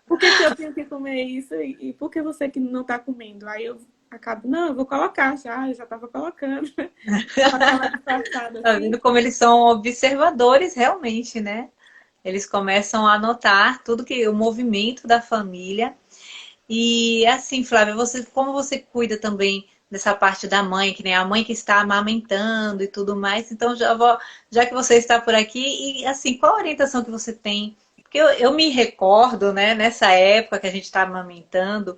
Por que eu tenho que comer isso e por que você que não está comendo? Aí eu acabo, não, eu vou colocar já, eu já estava colocando. Dá aquela disfarçada Tá assim. vendo como eles são observadores realmente, né? Eles começam a notar tudo que o movimento da família. E assim, Flávia, você, como você cuida também dessa parte da mãe, que nem a mãe que está amamentando e tudo mais. Então, já que você está por aqui, e assim, qual a orientação que você tem? Porque eu me recordo, né, nessa época que a gente está amamentando,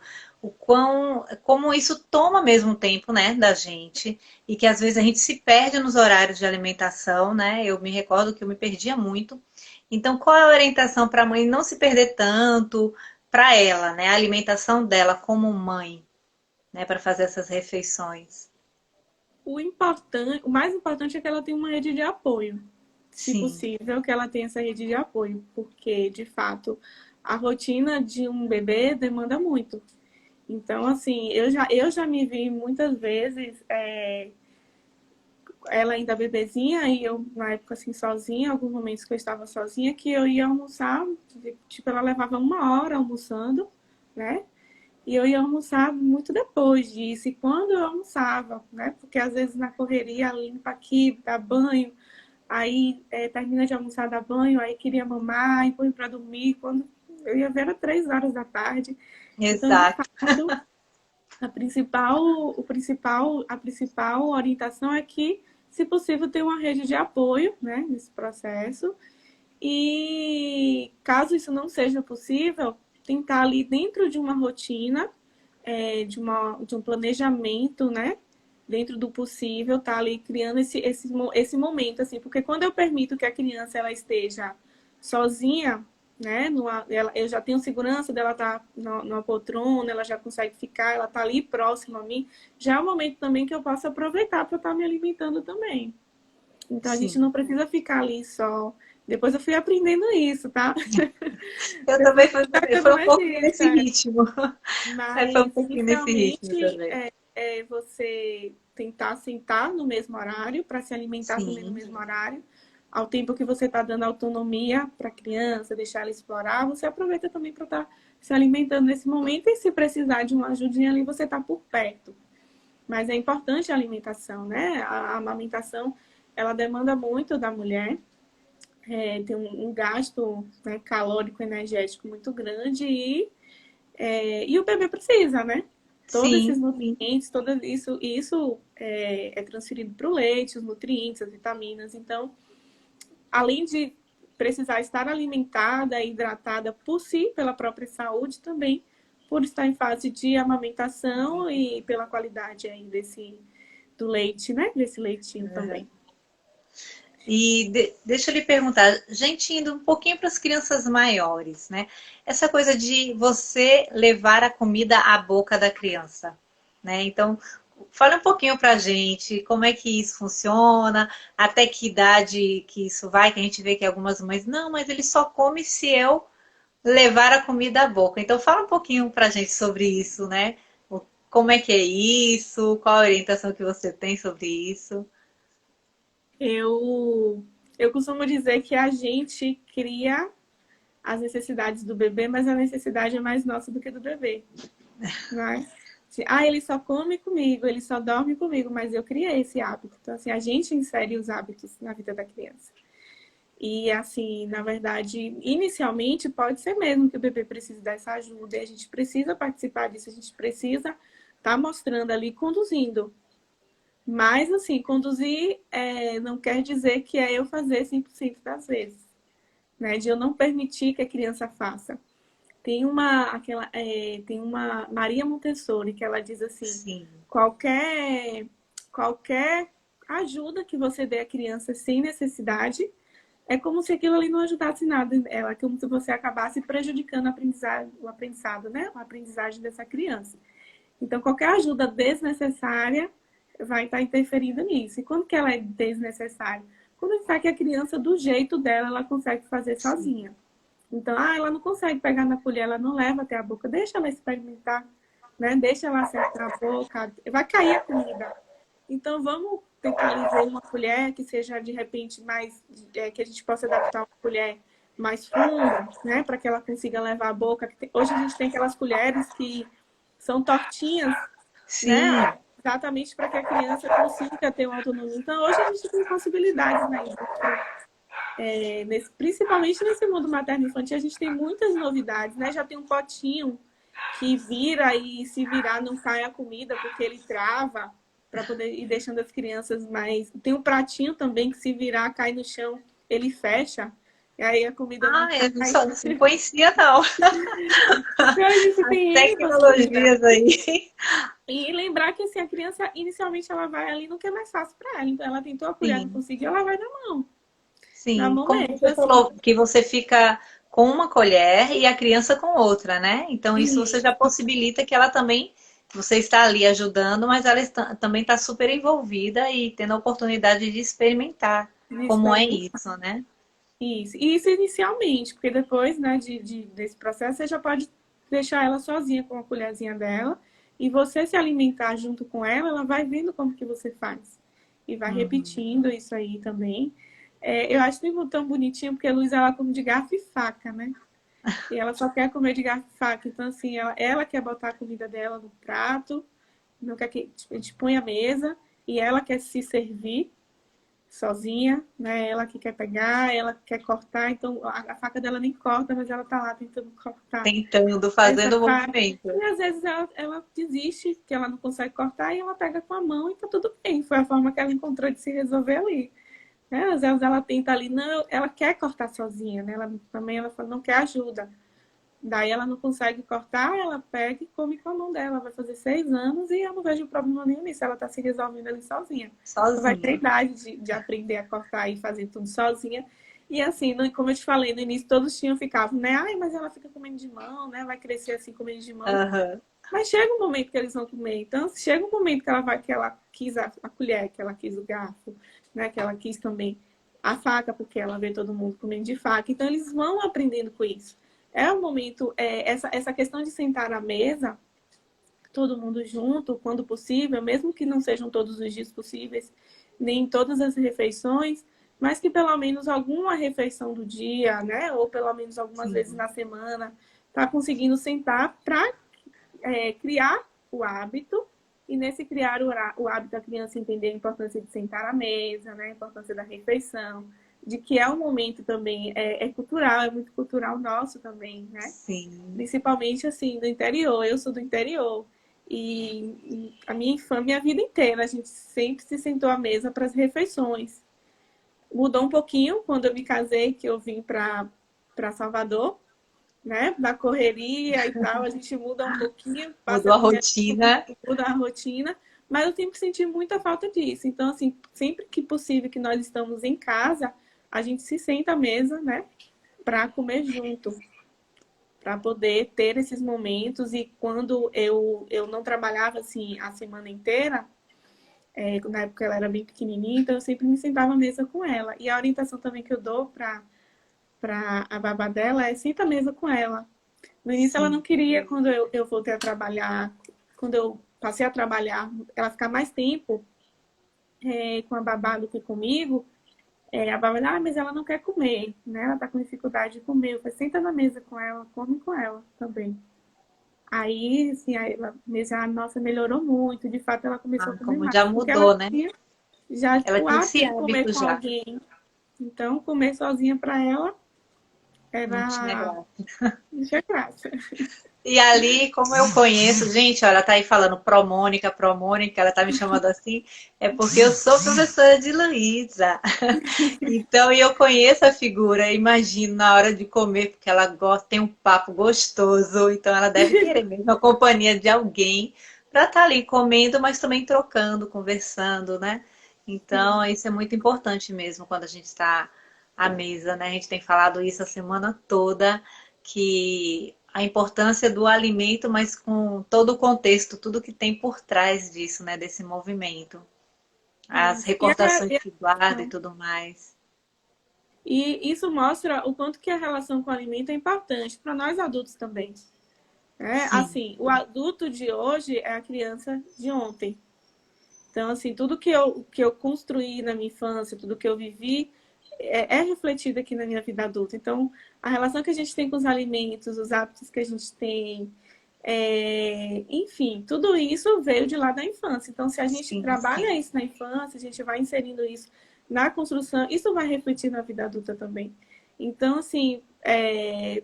como isso toma mesmo tempo, né, da gente, e que às vezes a gente se perde nos horários de alimentação, né? Eu me recordo que eu me perdia muito. Então, qual é a orientação para a mãe não se perder tanto para ela, né? A alimentação dela como mãe, né, para fazer essas refeições. O mais importante é que ela tenha uma rede de apoio, se Sim, possível, que ela tenha essa rede de apoio, porque, de fato, a rotina de um bebê demanda muito. Então, assim, eu já me vi muitas vezes, ela ainda bebezinha, e eu, na época, assim, sozinha, alguns momentos que eu estava sozinha, que eu ia almoçar, tipo, ela levava 1 hora almoçando, né? E eu ia almoçar muito depois disso. E quando eu almoçava, né? Porque às vezes na correria, limpa aqui, dá banho, aí termina de almoçar, dá banho, aí queria mamar, e põe para dormir. Quando eu ia ver, era 3 horas da tarde. Então, de exato. fato, a principal orientação é que, se possível, ter uma rede de apoio, né, nesse processo. E caso isso não seja possível, tentar ali dentro de uma rotina, de um planejamento, né? Dentro do possível, tá ali criando esse momento, assim, porque quando eu permito que a criança ela esteja sozinha, né? Eu já tenho segurança dela estar numa poltrona, ela já consegue ficar, ela tá ali próxima a mim, já é um momento também que eu posso aproveitar para estar me alimentando também. Então a gente Sim. não precisa ficar ali só. Depois eu fui aprendendo isso, tá? Eu Depois também eu fui foi pegando um mais pouquinho isso. nesse ritmo. Foi um Mas pouquinho nesse ritmo inicialmente também. é você tentar sentar no mesmo horário, para se alimentar também no Sim, mesmo horário. Ao tempo que você está dando autonomia para a criança, deixar ela explorar, você aproveita também para estar se alimentando nesse momento e se precisar de uma ajudinha ali, você está por perto. Mas é importante a alimentação, né? A amamentação, ela demanda muito da mulher, tem um gasto, né, calórico energético muito grande e o bebê precisa, né? Todos esses sim, sim. nutrientes, isso é transferido para o leite, os nutrientes, as vitaminas. Então, além de precisar estar alimentada e hidratada por si, pela própria saúde, também por estar em fase de amamentação e pela qualidade aí do leite, né? Desse leitinho também. E deixa eu lhe perguntar, gente, indo um pouquinho para as crianças maiores, né? Essa coisa de você levar a comida à boca da criança, né? Então, fala um pouquinho para a gente como é que isso funciona, até que idade que isso vai, que a gente vê que algumas mães, não, mas ele só come se eu levar a comida à boca. Então, fala um pouquinho para a gente sobre isso, né? Como é que é isso? Qual a orientação que você tem sobre isso? Eu costumo dizer que a gente cria as necessidades do bebê, mas a necessidade é mais nossa do que do bebê, né? Ele só come comigo, ele só dorme comigo, mas eu criei esse hábito. Então, assim, a gente insere os hábitos na vida da criança. E, assim, na verdade, inicialmente pode ser mesmo que o bebê precise dessa ajuda e a gente precisa participar disso, a gente precisa estar mostrando ali, conduzindo. Mas, assim, conduzir não quer dizer que é eu fazer 100% das vezes, né? De eu não permitir que a criança faça. Tem uma Maria Montessori que ela diz assim: Sim, qualquer, qualquer ajuda que você dê à criança sem necessidade é como se aquilo ali não ajudasse nada ela, é como se você acabasse prejudicando o aprendizado, né? A aprendizagem dessa criança. Então, qualquer ajuda desnecessária vai estar interferindo nisso. E quando que ela é desnecessária? Quando a gente sabe que a criança, do jeito dela, ela consegue fazer sim. sozinha. Então, ela não consegue pegar na colher, ela não leva até a boca, deixa ela experimentar, né? Deixa ela acertar a boca, vai cair a comida. Então, vamos tentar ali ver uma colher que seja, de repente, mais, que a gente possa adaptar uma colher mais funda, né? Para que ela consiga levar a boca. Hoje a gente tem aquelas colheres que são tortinhas, Sim, né? Exatamente para que a criança consiga ter uma autonomia. Então, hoje a gente tem possibilidades na indústria, principalmente nesse mundo materno-infantil, a gente tem muitas novidades, né? Já tem um potinho que vira e se virar não cai a comida porque ele trava para poder ir deixando as crianças mais. Tem um pratinho também que se virar cai no chão, ele fecha. E aí a comida não Ah, eu cai. não conhecia, não. Então, a gente As tem N possibilidades. tecnologias aí. E lembrar que assim, a criança, inicialmente, ela vai ali no que é mais fácil para ela. Então, ela tentou a colher, não Sim, conseguiu, ela vai na mão. Na sim. mão Como mesmo, você assim. falou, que você fica com uma colher e a criança com outra, né? Então, isso você E, já possibilita que ela também, você está ali ajudando, mas ela também está super envolvida e tendo a oportunidade de experimentar de como é experimentar. isso, né? Isso. E isso inicialmente, porque depois, né, desse processo, você já pode deixar ela sozinha com a colherzinha dela e você se alimentar junto com ela, ela vai vendo como que você faz. E vai Uhum. repetindo isso aí também. É, eu acho tão bonitinho, porque a Luz, ela come de garfo e faca, né? E ela só quer comer de garfo e faca. Então, assim, ela quer botar a comida dela no prato, não quer que a gente põe a mesa, e ela quer se servir sozinha, né? Ela que quer pegar, ela quer cortar, então a faca dela nem corta, mas ela tá lá tentando cortar Tentando, essa fazendo o faca. movimento. E às vezes ela desiste, que ela não consegue cortar, e ela pega com a mão e tá tudo bem. Foi a forma que ela encontrou de se resolver ali. Né? Às vezes ela tenta ali, não, ela quer cortar sozinha, né? Ela também ela fala, não quer ajuda. Daí ela não consegue cortar, ela pega e come com a mão dela. Vai fazer 6 anos e eu não vejo problema nenhum nisso. Ela está se resolvendo ali sozinha. Ela vai ter Sozinha. idade de aprender a cortar e fazer tudo sozinha. E assim, como eu te falei, no início todos ficavam, né? Ai, mas ela fica comendo de mão, né? Vai crescer assim comendo de mão. Aham. Mas chega um momento que eles vão comer. Então, chega um momento que ela quis a colher, que ela quis o garfo, né? Que ela quis também a faca, porque ela vê todo mundo comendo de faca. Então, eles vão aprendendo com isso. É um momento, essa questão de sentar à mesa, todo mundo junto, quando possível, mesmo que não sejam todos os dias possíveis, nem todas as refeições, mas que pelo menos alguma refeição do dia, né? Ou pelo menos algumas vezes Sim. na semana, tá conseguindo sentar para criar o hábito. E nesse criar o hábito, a criança entender a importância de sentar à mesa, né? A importância da refeição, de que é um momento também, cultural, é muito cultural nosso também, né? Sim. Principalmente, assim, do interior. Eu sou do interior. E a minha vida inteira, a gente sempre se sentou à mesa para as refeições. Mudou um pouquinho quando eu me casei, que eu vim para Salvador, né? Da correria e tal, a gente muda um pouquinho, passa Mudou a a comer, rotina. muda a rotina, mas eu sempre senti muita falta disso. Então, assim, sempre que possível que nós estamos em casa, a gente se senta à mesa, né? Para comer junto, para poder ter esses momentos. E quando eu não trabalhava assim a semana inteira, na época ela era bem pequenininha, então eu sempre me sentava à mesa com ela. E a orientação também que eu dou para a babá dela é senta à mesa com ela. No início ela não Sim. queria, quando eu voltei a trabalhar, quando eu passei a trabalhar, ela ficar mais tempo com a babá do que comigo. A babá, mas ela não quer comer, né? Ela tá com dificuldade de comer. Eu falei, senta na mesa com ela, come com ela também. Aí, assim, aí ela nossa, melhorou muito. De fato, ela começou a Ah, comer como já mais. Porque ela mudou, né? tinha já Ela o tinha hábito esse de comer hábito com já. alguém. Então, comer sozinha para ela Não tinha era... graça. Não tinha graça. E ali, como eu conheço, gente, olha, ela tá aí falando Pró Mônica, ela tá me chamando assim, é porque eu sou professora de Luísa. Então, eu conheço a figura, imagino na hora de comer, porque ela gosta, tem um papo gostoso, então ela deve querer mesmo a companhia de alguém para estar ali comendo, mas também trocando, conversando, né? Então, isso é muito importante mesmo quando a gente está à mesa, né? A gente tem falado isso a semana toda, que a importância do alimento, mas com todo o contexto, tudo que tem por trás disso, né? Desse movimento. As Isso. recordações que guarda e tudo mais. E isso mostra o quanto que a relação com o alimento é importante para nós adultos também. Sim, Assim, o adulto de hoje é a criança de ontem. Então, assim, tudo que eu construí na minha infância, tudo que eu vivi, é refletido aqui na minha vida adulta. Então, a relação que a gente tem com os alimentos, os hábitos que a gente tem, enfim, tudo isso veio de lá da infância. Então, se a gente sim, trabalha sim. isso na infância, a gente vai inserindo isso na construção, isso vai refletir na vida adulta também. Então, assim,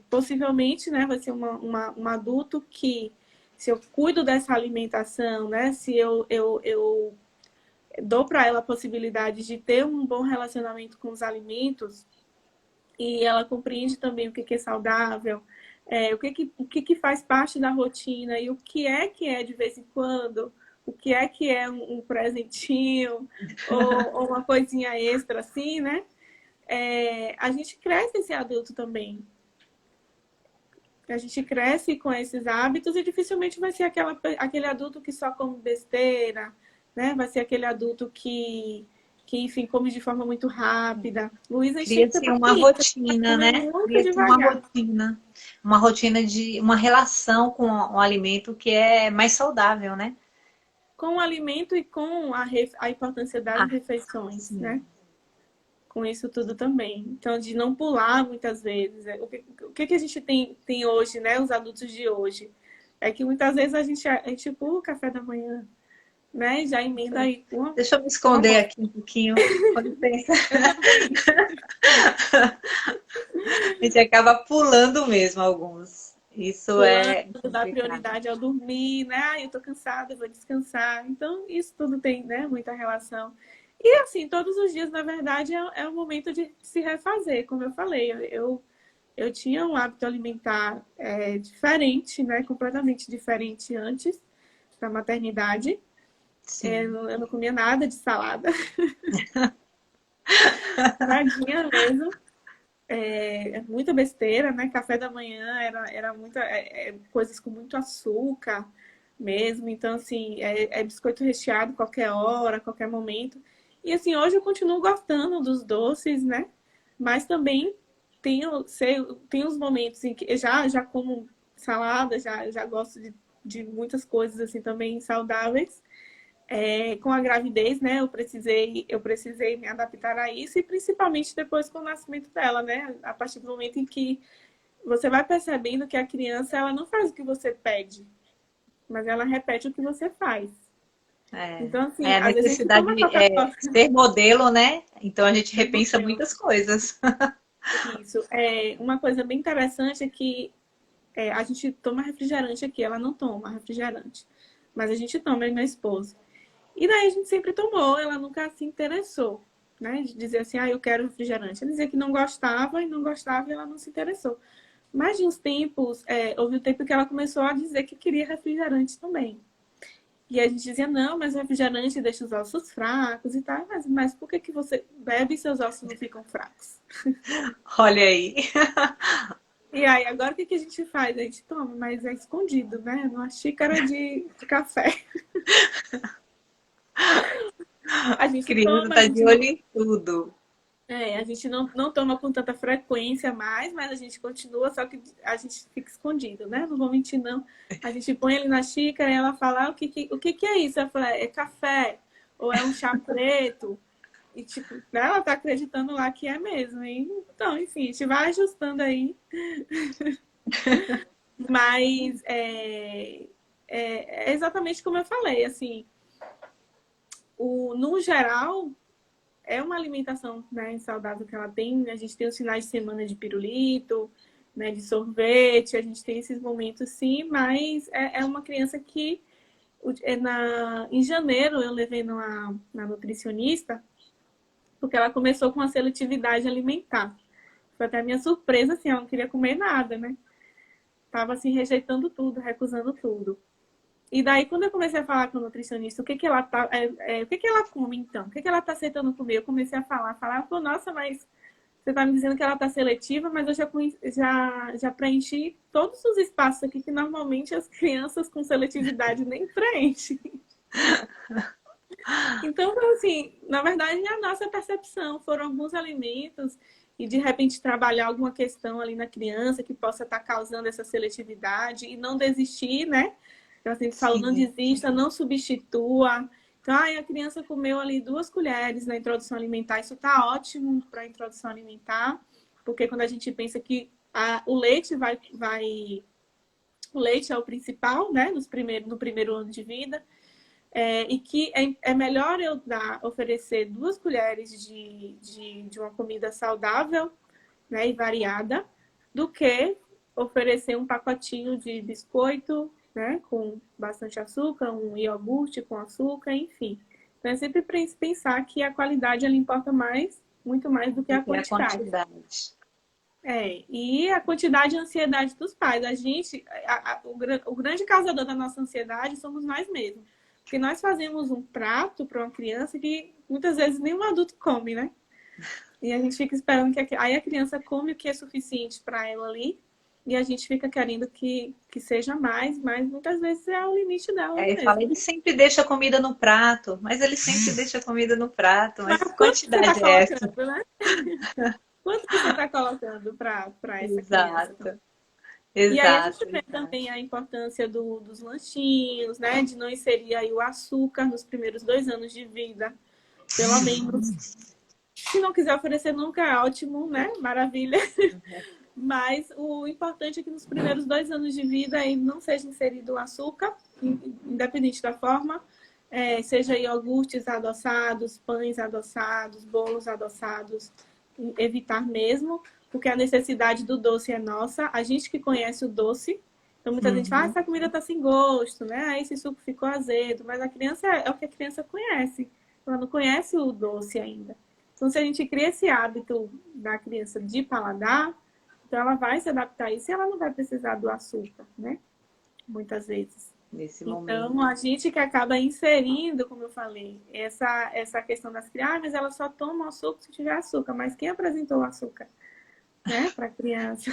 possivelmente, né, vai ser um adulto que, se eu cuido dessa alimentação, né, se eu dou para ela a possibilidade de ter um bom relacionamento com os alimentos e ela compreende também o que é saudável, o que faz parte da rotina e o que é de vez em quando, o que é um presentinho ou uma coisinha extra assim, né? A gente cresce esse adulto também. A gente cresce com esses hábitos e dificilmente vai ser aquele adulto que só come besteira, né? Vai ser aquele adulto que enfim, come de forma muito rápida. Luísa, a gente tem que Cria-se uma preparar isso. Vai rotina, comer né? muito Cria-se devagar. uma rotina de uma relação com o alimento que é mais saudável, né? Com o alimento e com a importância das Ah, refeições, sim. né? Com isso tudo também. Então, de não pular muitas vezes. O que a gente tem hoje, né? Os adultos de hoje. É que muitas vezes a gente pula o café da manhã, né? Já emenda aí Deixa eu me com a esconder moça. aqui um pouquinho. Com licença. Eu também. A gente acaba pulando mesmo alguns. Isso Pulando, é dar complicado. prioridade ao dormir, né? Ah, eu tô cansada, eu vou descansar. Então, isso tudo tem, né, muita relação. E assim, todos os dias, na verdade, é um momento de se refazer, como eu falei. Eu tinha um hábito alimentar diferente, né? Completamente diferente antes da maternidade. Sim. Eu não comia nada de salada, nadinha mesmo. Muita besteira, né? Café da manhã era muita, coisas com muito açúcar mesmo. Então, assim, biscoito recheado qualquer hora, qualquer momento. E, assim, hoje eu continuo gostando dos doces, né? Mas também tem os momentos em que eu já como salada, já gosto de muitas coisas, assim, também saudáveis. Com a gravidez, né, eu precisei me adaptar a isso e principalmente depois com o nascimento dela, né, a partir do momento em que você vai percebendo que a criança ela não faz o que você pede, mas ela repete o que você faz. Então, assim, É a às vezes a gente necessidade toma de Coca-Cola. ser modelo, né? Então a gente Ser repensa modelo. muitas coisas. Isso. Uma coisa bem interessante é que a gente toma refrigerante aqui, ela não toma refrigerante, mas a gente toma, eu e meu esposo. E daí a gente sempre tomou, ela nunca se interessou, né? De dizer assim, eu quero refrigerante. Ela dizia que não gostava e não gostava e ela não se interessou. Mas de uns tempos, houve um tempo que ela começou a dizer que queria refrigerante também. E a gente dizia, não, mas o refrigerante deixa os ossos fracos e tal. Mas por que você bebe e seus ossos não ficam fracos? Olha aí. E aí, agora o que a gente faz? A gente toma, mas é escondido, né? Numa xícara de café. A gente Criança toma, a tá de gente olho não, em tudo. a gente não toma com tanta frequência mais, mas a gente continua, só que a gente fica escondido, né? Não vou mentir, não. A gente põe ele na xícara e ela fala, o que é isso? Ela fala, é café, ou é um chá preto. E, tipo, né, ela tá acreditando lá que é mesmo. Então, enfim, a gente vai ajustando aí. Mas é exatamente como eu falei, assim, no geral, é uma alimentação, né, saudável que ela tem. A gente tem os finais de semana de pirulito, né, de sorvete, a gente tem esses momentos sim, mas é uma criança que em janeiro eu levei na nutricionista, porque ela começou com uma seletividade alimentar. Foi até a minha surpresa, assim, ela não queria comer nada, né? Tava assim, rejeitando tudo, recusando tudo. E daí, quando eu comecei a falar com o nutricionista, o que ela come então? O que ela tá aceitando comer? Eu comecei a falar, ela falou, nossa, mas você tá me dizendo que ela tá seletiva, mas eu já preenchi todos os espaços aqui que normalmente as crianças com seletividade nem preenchem. Então, assim, na verdade, é a nossa percepção foram alguns alimentos e de repente trabalhar alguma questão ali na criança que possa estar causando essa seletividade e não desistir, né? Eu sempre falo, não Sim, desista, não substitua. Então, a criança comeu ali 2 colheres na introdução alimentar, isso está ótimo para a introdução alimentar, porque quando a gente pensa que o leite o leite é o principal, né, no primeiro ano de vida, e que é melhor oferecer 2 colheres de uma comida saudável né, e variada, do que oferecer um pacotinho de biscoito, né, com bastante açúcar, um iogurte com açúcar, enfim. Então, é sempre pensar que a qualidade ela importa mais, muito mais do que Do a que a quantidade. quantidade. E a quantidade e a ansiedade dos pais. A gente, o grande causador da nossa ansiedade somos nós mesmos. Porque nós fazemos um prato para uma criança que muitas vezes nenhum adulto come, né? E a gente fica esperando aí a criança come o que é suficiente para ela ali. E a gente fica querendo que seja mais, mas muitas vezes é o limite dela Aí fala, mesmo. ele sempre deixa comida no prato, mas ele sempre deixa comida no prato, Mas mas que quanto que você está quantidade é essa? colocando, né? Quanto que você está colocando para essa criança? Exato, E aí a gente exato, vê exato. também a importância dos lanchinhos, né? De não inserir aí o açúcar nos primeiros 2 anos de vida, pelo menos. Se não quiser oferecer nunca, é ótimo, né? Maravilha. Mas o importante é que nos primeiros 2 anos de vida aí não seja inserido o açúcar, independente da forma, seja iogurtes adoçados, pães adoçados, bolos adoçados, evitar mesmo, porque a necessidade do doce é nossa. A gente que conhece o doce, então muita gente fala, essa comida tá sem gosto, né? Ah, esse suco ficou azedo, mas a criança é o que a criança conhece. Ela não conhece o doce ainda. Então, se a gente cria esse hábito da criança de paladar, então ela vai se adaptar a isso e ela não vai precisar do açúcar, né? Muitas vezes. Nesse Então, momento. a gente que acaba inserindo, como eu falei, essa questão das crianças, mas ela só toma açúcar se tiver açúcar. Mas quem apresentou o açúcar, né, para a criança?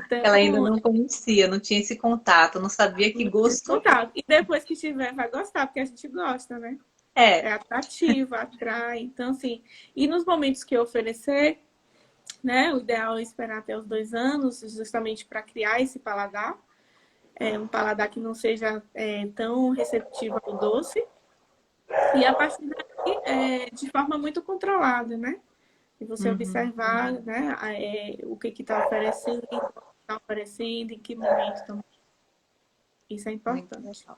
Ela ainda Então, não conhecia, não tinha esse contato, não sabia que esse gosto contato. E depois que tiver, vai gostar, porque a gente gosta, né? É é. atrativo, atrai. Então, assim, e nos momentos que eu oferecer, né, o ideal é esperar até os 2 anos, justamente para criar esse paladar. Um paladar que não seja tão receptivo ao doce. E a partir daí, de forma muito controlada, né? E você Uhum. observar, né, o que está oferecendo, em que momento também. Isso é Muito importante. legal.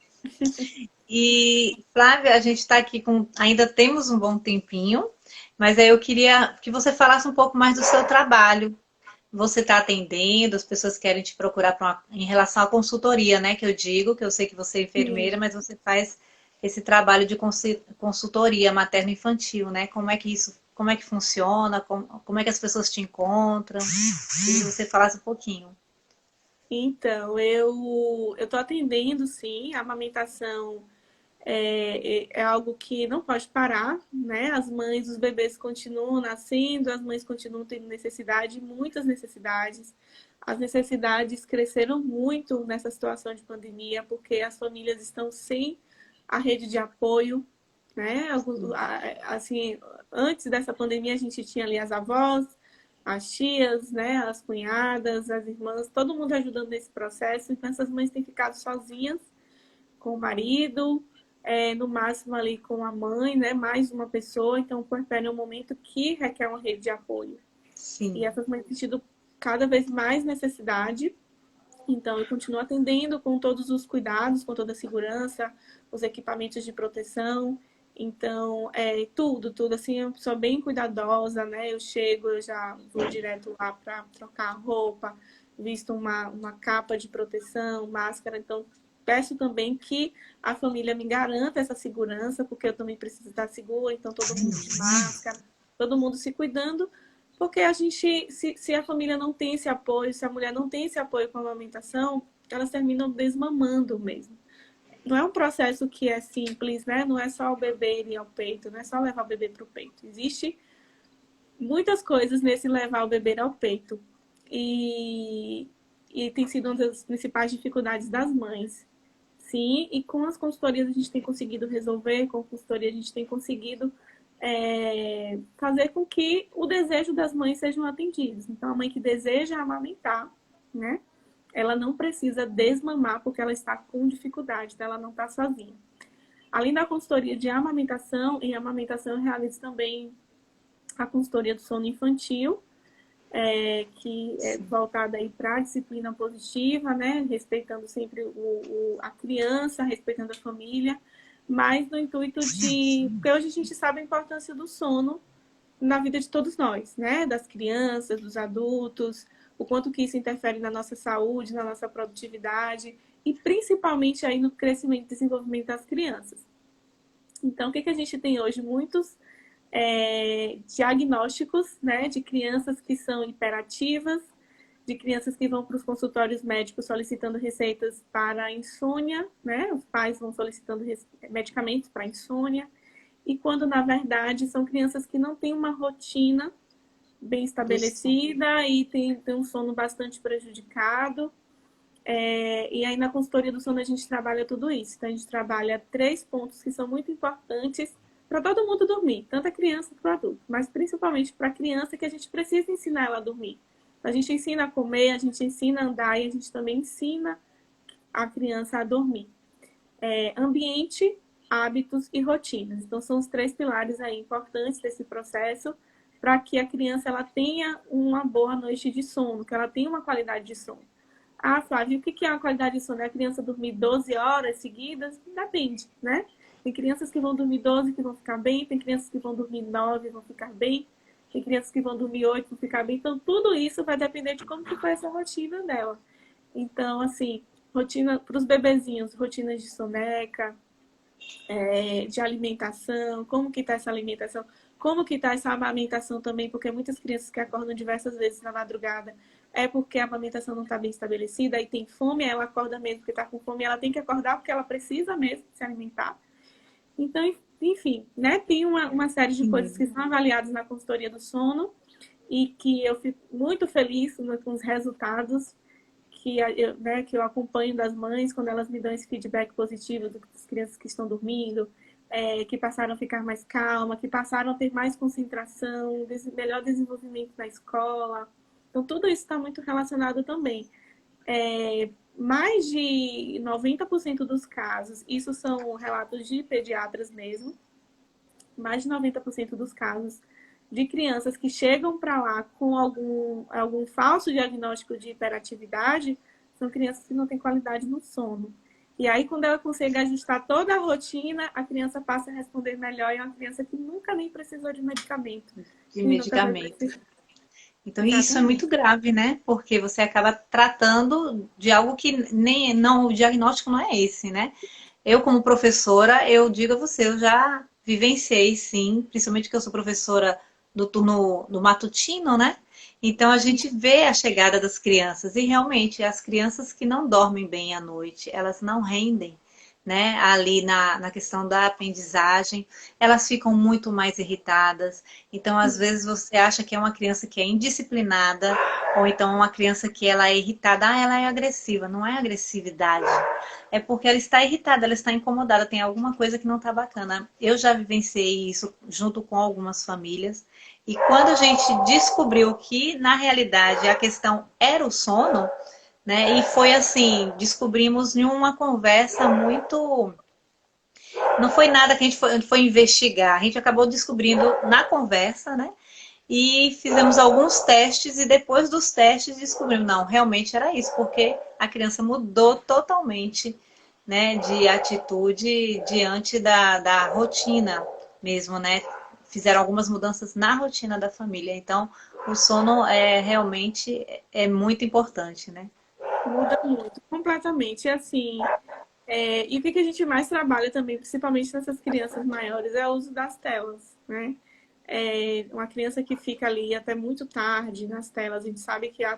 E, Flávia, a gente está aqui com. Ainda temos um bom tempinho, mas aí eu queria que você falasse um pouco mais do seu trabalho. Você está atendendo, as pessoas querem te procurar em relação à consultoria, né? Que eu digo, que eu sei que você é Sim. enfermeira, mas você faz esse trabalho de consultoria materno-infantil, né? Como é que isso, como é que funciona, como é que as pessoas te encontram? Queria que você falasse um pouquinho. Então, eu estou atendendo, sim, a amamentação é algo que não pode parar, né? As mães, os bebês continuam nascendo, as mães continuam tendo necessidade, muitas necessidades. As necessidades cresceram muito nessa situação de pandemia, porque as famílias estão sem a rede de apoio, né? Assim, antes dessa pandemia, a gente tinha ali as avós, as tias, né? As cunhadas, as irmãs, todo mundo ajudando nesse processo. Então, essas mães têm ficado sozinhas com o marido, no máximo ali com a mãe, né? Mais uma pessoa. Então, o puerpério é um momento que requer uma rede de apoio. E Sim. essas mães têm tido cada vez mais necessidade. Então, eu continuo atendendo com todos os cuidados, com toda a segurança, os equipamentos de proteção. Então, tudo, assim, eu sou bem cuidadosa, né? Eu chego, eu já vou direto lá para trocar a roupa, visto uma capa de proteção, máscara. Então, peço também que a família me garanta essa segurança, porque eu também preciso estar segura, então todo mundo de máscara, todo mundo se cuidando, porque a gente, se a família não tem esse apoio, se a mulher não tem esse apoio com a amamentação, elas terminam desmamando mesmo. Não é um processo que é simples, né? Não é só o bebê ir ao peito, não é só levar o bebê para o peito. Existe muitas coisas nesse levar o bebê ao peito. E tem sido uma das principais dificuldades das mães. Sim, e com as consultorias a gente tem conseguido resolver, com a consultoria a gente tem conseguido fazer com que o desejo das mães sejam atendidos. Então, a mãe que deseja amamentar, né? Ela não precisa desmamar porque ela está com dificuldade, então ela não está sozinha. Além da consultoria de amamentação, em amamentação eu realizo também a consultoria do sono infantil, que é voltada aí para a disciplina positiva, né? Respeitando sempre a criança, respeitando a família, mas no intuito de... Porque hoje a gente sabe a importância do sono na vida de todos nós, né? Das crianças, dos adultos, o quanto que isso interfere na nossa saúde, na nossa produtividade e principalmente aí no crescimento e desenvolvimento das crianças. Então, o que a gente tem hoje? Muitos diagnósticos, né, de crianças que são hiperativas, de crianças que vão para os consultórios médicos solicitando receitas para insônia, né? Os pais vão solicitando medicamentos para insônia, e quando na verdade são crianças que não têm uma rotina bem estabelecida e tem um sono bastante prejudicado. E aí na consultoria do sono a gente trabalha tudo isso. Então a gente trabalha 3 pontos que são muito importantes para todo mundo dormir, tanto a criança quanto o adulto, mas principalmente para a criança, que a gente precisa ensinar ela a dormir. A gente ensina a comer, a gente ensina a andar e a gente também ensina a criança a dormir. Ambiente, hábitos e rotinas. Então são os 3 pilares aí importantes desse processo para que a criança ela tenha uma boa noite de sono, que ela tenha uma qualidade de sono. Ah, Flávia, o que é uma qualidade de sono? É a criança dormir 12 horas seguidas? Depende, né? Tem crianças que vão dormir 12 que vão ficar bem, tem crianças que vão dormir 9 e vão ficar bem, tem crianças que vão dormir 8 e vão ficar bem. Então, tudo isso vai depender de como que foi essa rotina dela. Então, assim, rotina para os bebezinhos, rotinas de soneca, de alimentação, como que está essa alimentação, como que está essa amamentação também, porque muitas crianças que acordam diversas vezes na madrugada é porque a amamentação não está bem estabelecida e tem fome, ela acorda mesmo porque está com fome, ela tem que acordar porque ela precisa mesmo se alimentar. Então, enfim, né, tem uma série de coisas que são avaliadas na consultoria do sono e que eu fico muito feliz com os resultados que eu acompanho das mães quando elas me dão esse feedback positivo das crianças que estão dormindo, que passaram a ficar mais calma, que passaram a ter mais concentração, melhor desenvolvimento na escola. Então, tudo isso está muito relacionado também. Mais de 90% dos casos, isso são relatos de pediatras mesmo, mais de 90% dos casos de crianças que chegam para lá com algum falso diagnóstico de hiperatividade, são crianças que não têm qualidade no sono. E aí, quando ela consegue ajustar toda a rotina, a criança passa a responder melhor, e é uma criança que nunca nem precisou de medicamento. De medicamento. Então, isso é muito grave, né? Porque você acaba tratando de algo que o diagnóstico não é esse, né? Eu, como professora, eu digo a você, eu já vivenciei, sim, principalmente que eu sou professora do turno do matutino, né? Então, a gente vê a chegada das crianças e realmente as crianças que não dormem bem à noite, elas não rendem, né? Ali na questão da aprendizagem, elas ficam muito mais irritadas. Então, às vezes, você acha que é uma criança que é indisciplinada, ou então uma criança que ela é irritada, ela é agressiva. Não é agressividade, é porque ela está irritada, ela está incomodada, tem alguma coisa que não está bacana. Eu já vivenciei isso junto com algumas famílias, e quando a gente descobriu que, na realidade, a questão era o sono, né? E foi assim, descobrimos em uma conversa muito... Não foi nada que a gente foi investigar, a gente acabou descobrindo na conversa, né? E fizemos alguns testes e depois dos testes descobrimos, não, realmente era isso, porque a criança mudou totalmente, né, de atitude diante da rotina mesmo, né? Fizeram algumas mudanças na rotina da família. Então, o sono realmente é muito importante, né? Muda muito, completamente. E assim, e o que a gente mais trabalha também, principalmente nessas crianças maiores, é o uso das telas, né? Uma criança que fica ali até muito tarde nas telas, a gente sabe que a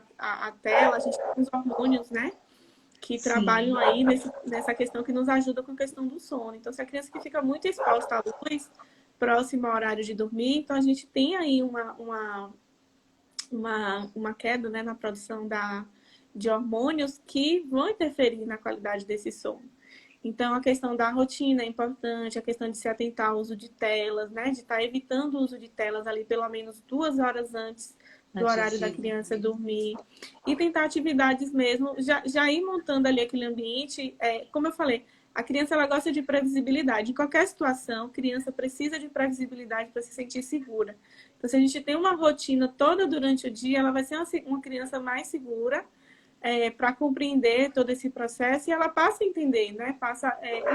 tela, a gente tem os hormônios, né? Que Sim. trabalham aí nessa questão que nos ajuda com a questão do sono. Então, se a criança que fica muito exposta à luz, próximo ao horário de dormir, então a gente tem aí uma queda, né, na produção de hormônios que vão interferir na qualidade desse sono. Então, a questão da rotina é importante, a questão de se atentar ao uso de telas, né? De estar evitando o uso de telas ali pelo menos 2 horas antes do horário da criança dormir. E tentar atividades mesmo, já ir montando ali aquele ambiente. Como eu falei, a criança ela gosta de previsibilidade. Em qualquer situação, a criança precisa de previsibilidade para se sentir segura. Então, se a gente tem uma rotina toda durante o dia, ela vai ser uma criança mais segura, para compreender todo esse processo, e ela passa a entender, né?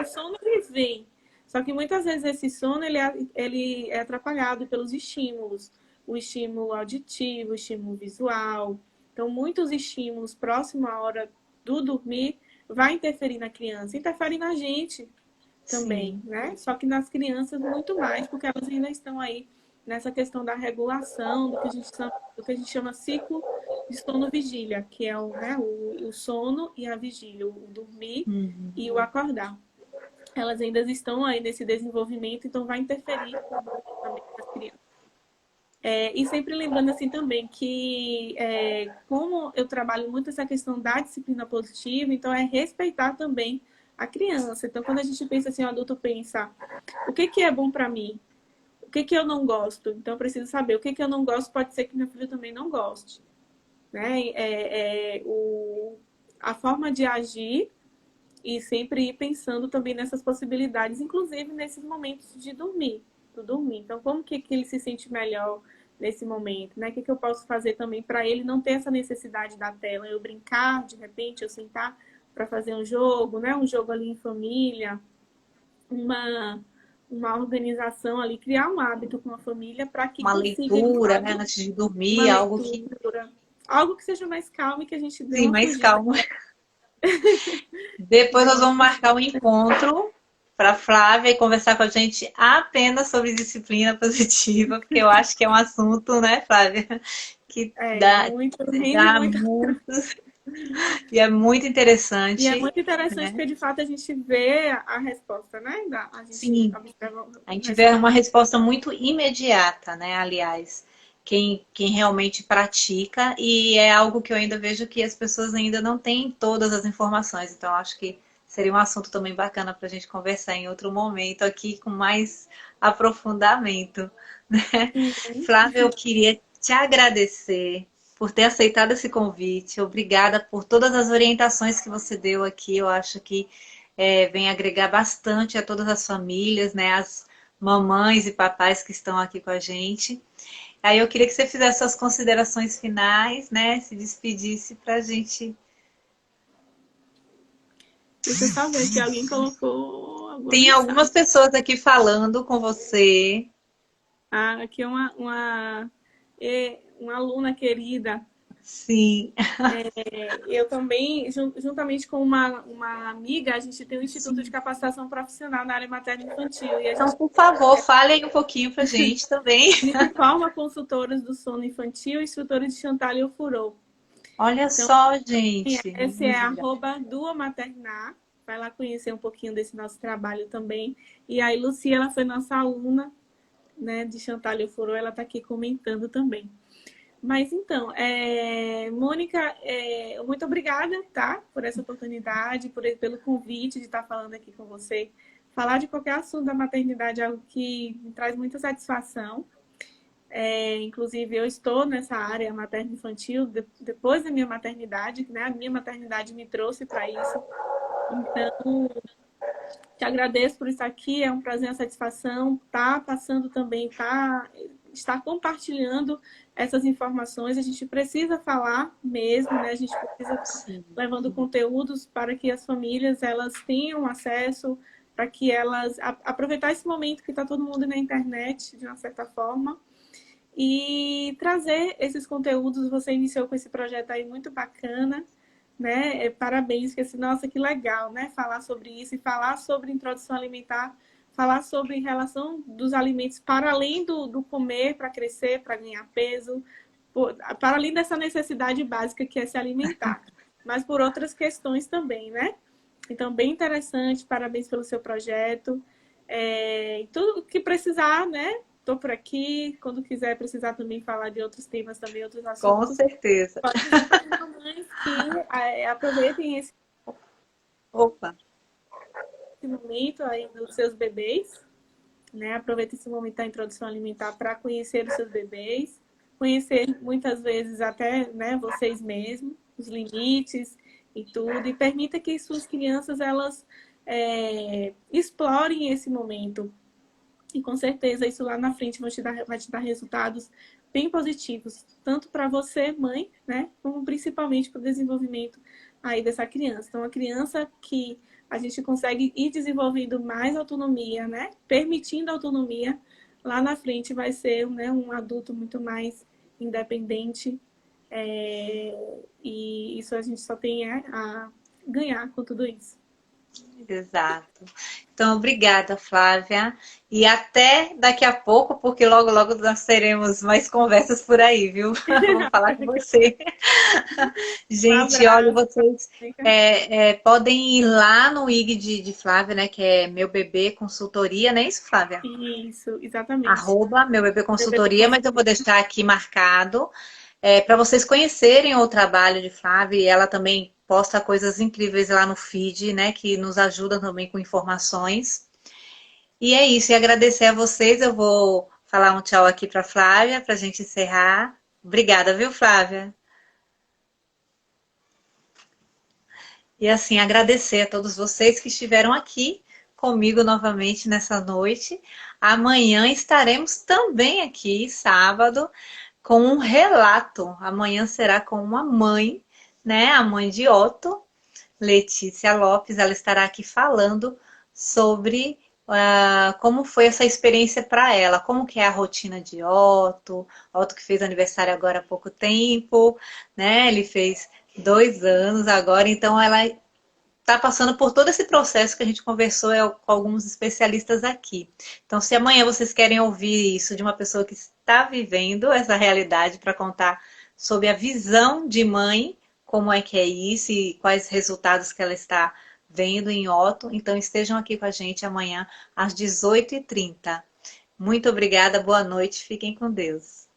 O sono ele vem, Só que muitas vezes esse sono ele é atrapalhado pelos estímulos, o estímulo auditivo, o estímulo visual. Então, muitos estímulos próximo à hora do dormir vai interferir na criança, interfere na gente também, Sim, né? Só que nas crianças muito mais, porque elas ainda estão aí nessa questão da regulação do que a gente chama ciclo de sono-vigília, que é o sono e a vigília, o dormir uhum. e o acordar. Elas ainda estão aí nesse desenvolvimento, então vai interferir também nas crianças. E sempre lembrando assim também que como eu trabalho muito essa questão da disciplina positiva, então é respeitar também a criança. Então quando a gente pensa assim, o adulto pensa, o que que é bom para mim? O que que eu não gosto? Então eu preciso saber o que que eu não gosto, pode ser que meu filho também não goste, né? A forma de agir e sempre ir pensando também nessas possibilidades, inclusive nesses momentos de dormir, do dormir. Então, como que ele se sente melhor nesse momento, né? O que que eu posso fazer também para ele não ter essa necessidade da tela? Eu brincar, de repente, eu sentar para fazer um jogo, né? Um jogo ali em família, uma, uma organização ali, criar um hábito com a família para que Uma consiga, de leitura, né, fato, antes de uma dormir, algo que, leitura, algo que seja mais calmo e que a gente dê sim, uma mais fugida, calmo. Depois dê nós uma vamos fugida. marcar um encontro para Flávia e conversar com a gente apenas sobre disciplina positiva, porque eu acho que é um assunto, né, Flávia, que Rende dá muito. muitos e é muito E é interessante, muito interessante né? porque, de fato, a gente vê a resposta, né? A gente Sim, observa a o gente vê uma resultado. resposta muito imediata, né? Aliás, quem realmente pratica, e é algo que eu ainda vejo que as pessoas ainda não têm todas as informações. Então, acho que seria um assunto também bacana para a gente conversar em outro momento aqui com mais aprofundamento, né? Uhum. Flávia, eu queria te agradecer por ter aceitado esse convite. Obrigada por todas as orientações que você deu aqui. Eu acho que vem agregar bastante a todas as famílias, né? As mamães e papais que estão aqui com a gente. Aí eu queria que você fizesse suas considerações finais, né? Se despedisse para a gente. Deixa eu só ver que alguém colocou alguma Tem algumas mensagem. pessoas aqui falando com você. Ah, aqui é uma aluna querida. Sim, Eu também, juntamente com uma amiga, a gente tem um Instituto de sim. Capacitação Profissional na área materna e infantil. E a Então, gente por favor, fale aí um pouquinho para a gente também. A gente forma consultoras do sono infantil e instrutores de Chantal e Ofurô. Olha Então, só, gente. esse é @duamaternar. Vai lá conhecer um pouquinho desse nosso trabalho também. E aí, Lucia, ela foi nossa aluna, né, de Chantal e Ofurô, ela está aqui comentando também. Mas então, Mônica, muito obrigada, tá? Por essa oportunidade, pelo convite de estar falando aqui com você. Falar de qualquer assunto da maternidade é algo que me traz muita satisfação. Inclusive, eu estou nessa área materno-infantil depois da minha maternidade, né? A minha maternidade me trouxe para isso. Então, te agradeço por estar aqui, é um prazer, uma satisfação estar passando também, estar compartilhando essas informações. A gente precisa falar mesmo, né? A gente precisa estar Sim. levando conteúdos para que as famílias elas tenham acesso, para que elas aproveitar esse momento que está todo mundo na internet, de uma certa forma, e trazer esses conteúdos. Você iniciou com esse projeto aí muito bacana, né? Parabéns, que assim, nossa, que legal, né? Falar sobre isso e falar sobre introdução alimentar, falar sobre relação dos alimentos para além do comer, para crescer, para ganhar peso, para além dessa necessidade básica que é se alimentar, mas por outras questões também, né? Então, bem interessante, parabéns pelo seu projeto. E tudo que precisar, né? Estou por aqui. Quando quiser precisar também falar de outros temas, também outros Com assuntos, certeza. pode dizer para as mamães que aproveitem esse Opa. momento aí dos seus bebês, né? Aproveite esse momento da introdução alimentar para conhecer os seus bebês, conhecer muitas vezes até, né, vocês mesmos, os limites e tudo, e permita que suas crianças elas explorem esse momento. E com certeza isso lá na frente vai te dar resultados bem positivos, tanto para você, mãe, né, como principalmente para o desenvolvimento aí dessa criança. Então, a criança que a gente consegue ir desenvolvendo mais autonomia, né? Permitindo autonomia, lá na frente vai ser, né, um adulto muito mais independente. E isso a gente só tem a ganhar com tudo isso. Exato. Então, obrigada, Flávia. E até daqui a pouco, porque logo, logo nós teremos mais conversas por aí, viu? Vou falar com você. Um Gente, olha, abraço. vocês podem ir lá no IG de Flávia, né? Que é Meu Bebê Consultoria, não é isso, Flávia? Isso, exatamente. Arroba Meu Bebê Meu bebê Consultoria, mas eu vou consultoria. deixar aqui marcado para vocês conhecerem o trabalho de Flávia. E ela também posta coisas incríveis lá no feed, né? Que nos ajudam também com informações. E é isso, e agradecer a vocês. Eu vou falar um tchau aqui para Flávia, para a gente encerrar. Obrigada, viu, Flávia? E assim, agradecer a todos vocês que estiveram aqui comigo novamente nessa noite. Amanhã estaremos também aqui, sábado, com um relato. Amanhã será com uma mãe, né? A mãe de Otto, Letícia Lopes. Ela estará aqui falando sobre como foi essa experiência para ela, como que é a rotina de Otto. Otto que fez aniversário agora há pouco tempo, né? Ele fez 2 anos agora, então ela está passando por todo esse processo que a gente conversou com alguns especialistas aqui. Então, se amanhã vocês querem ouvir isso de uma pessoa que está vivendo essa realidade para contar sobre a visão de mãe, como é que é isso e quais resultados que ela está vendo em Otto, então estejam aqui com a gente amanhã às 18h30. Muito obrigada, boa noite, fiquem com Deus.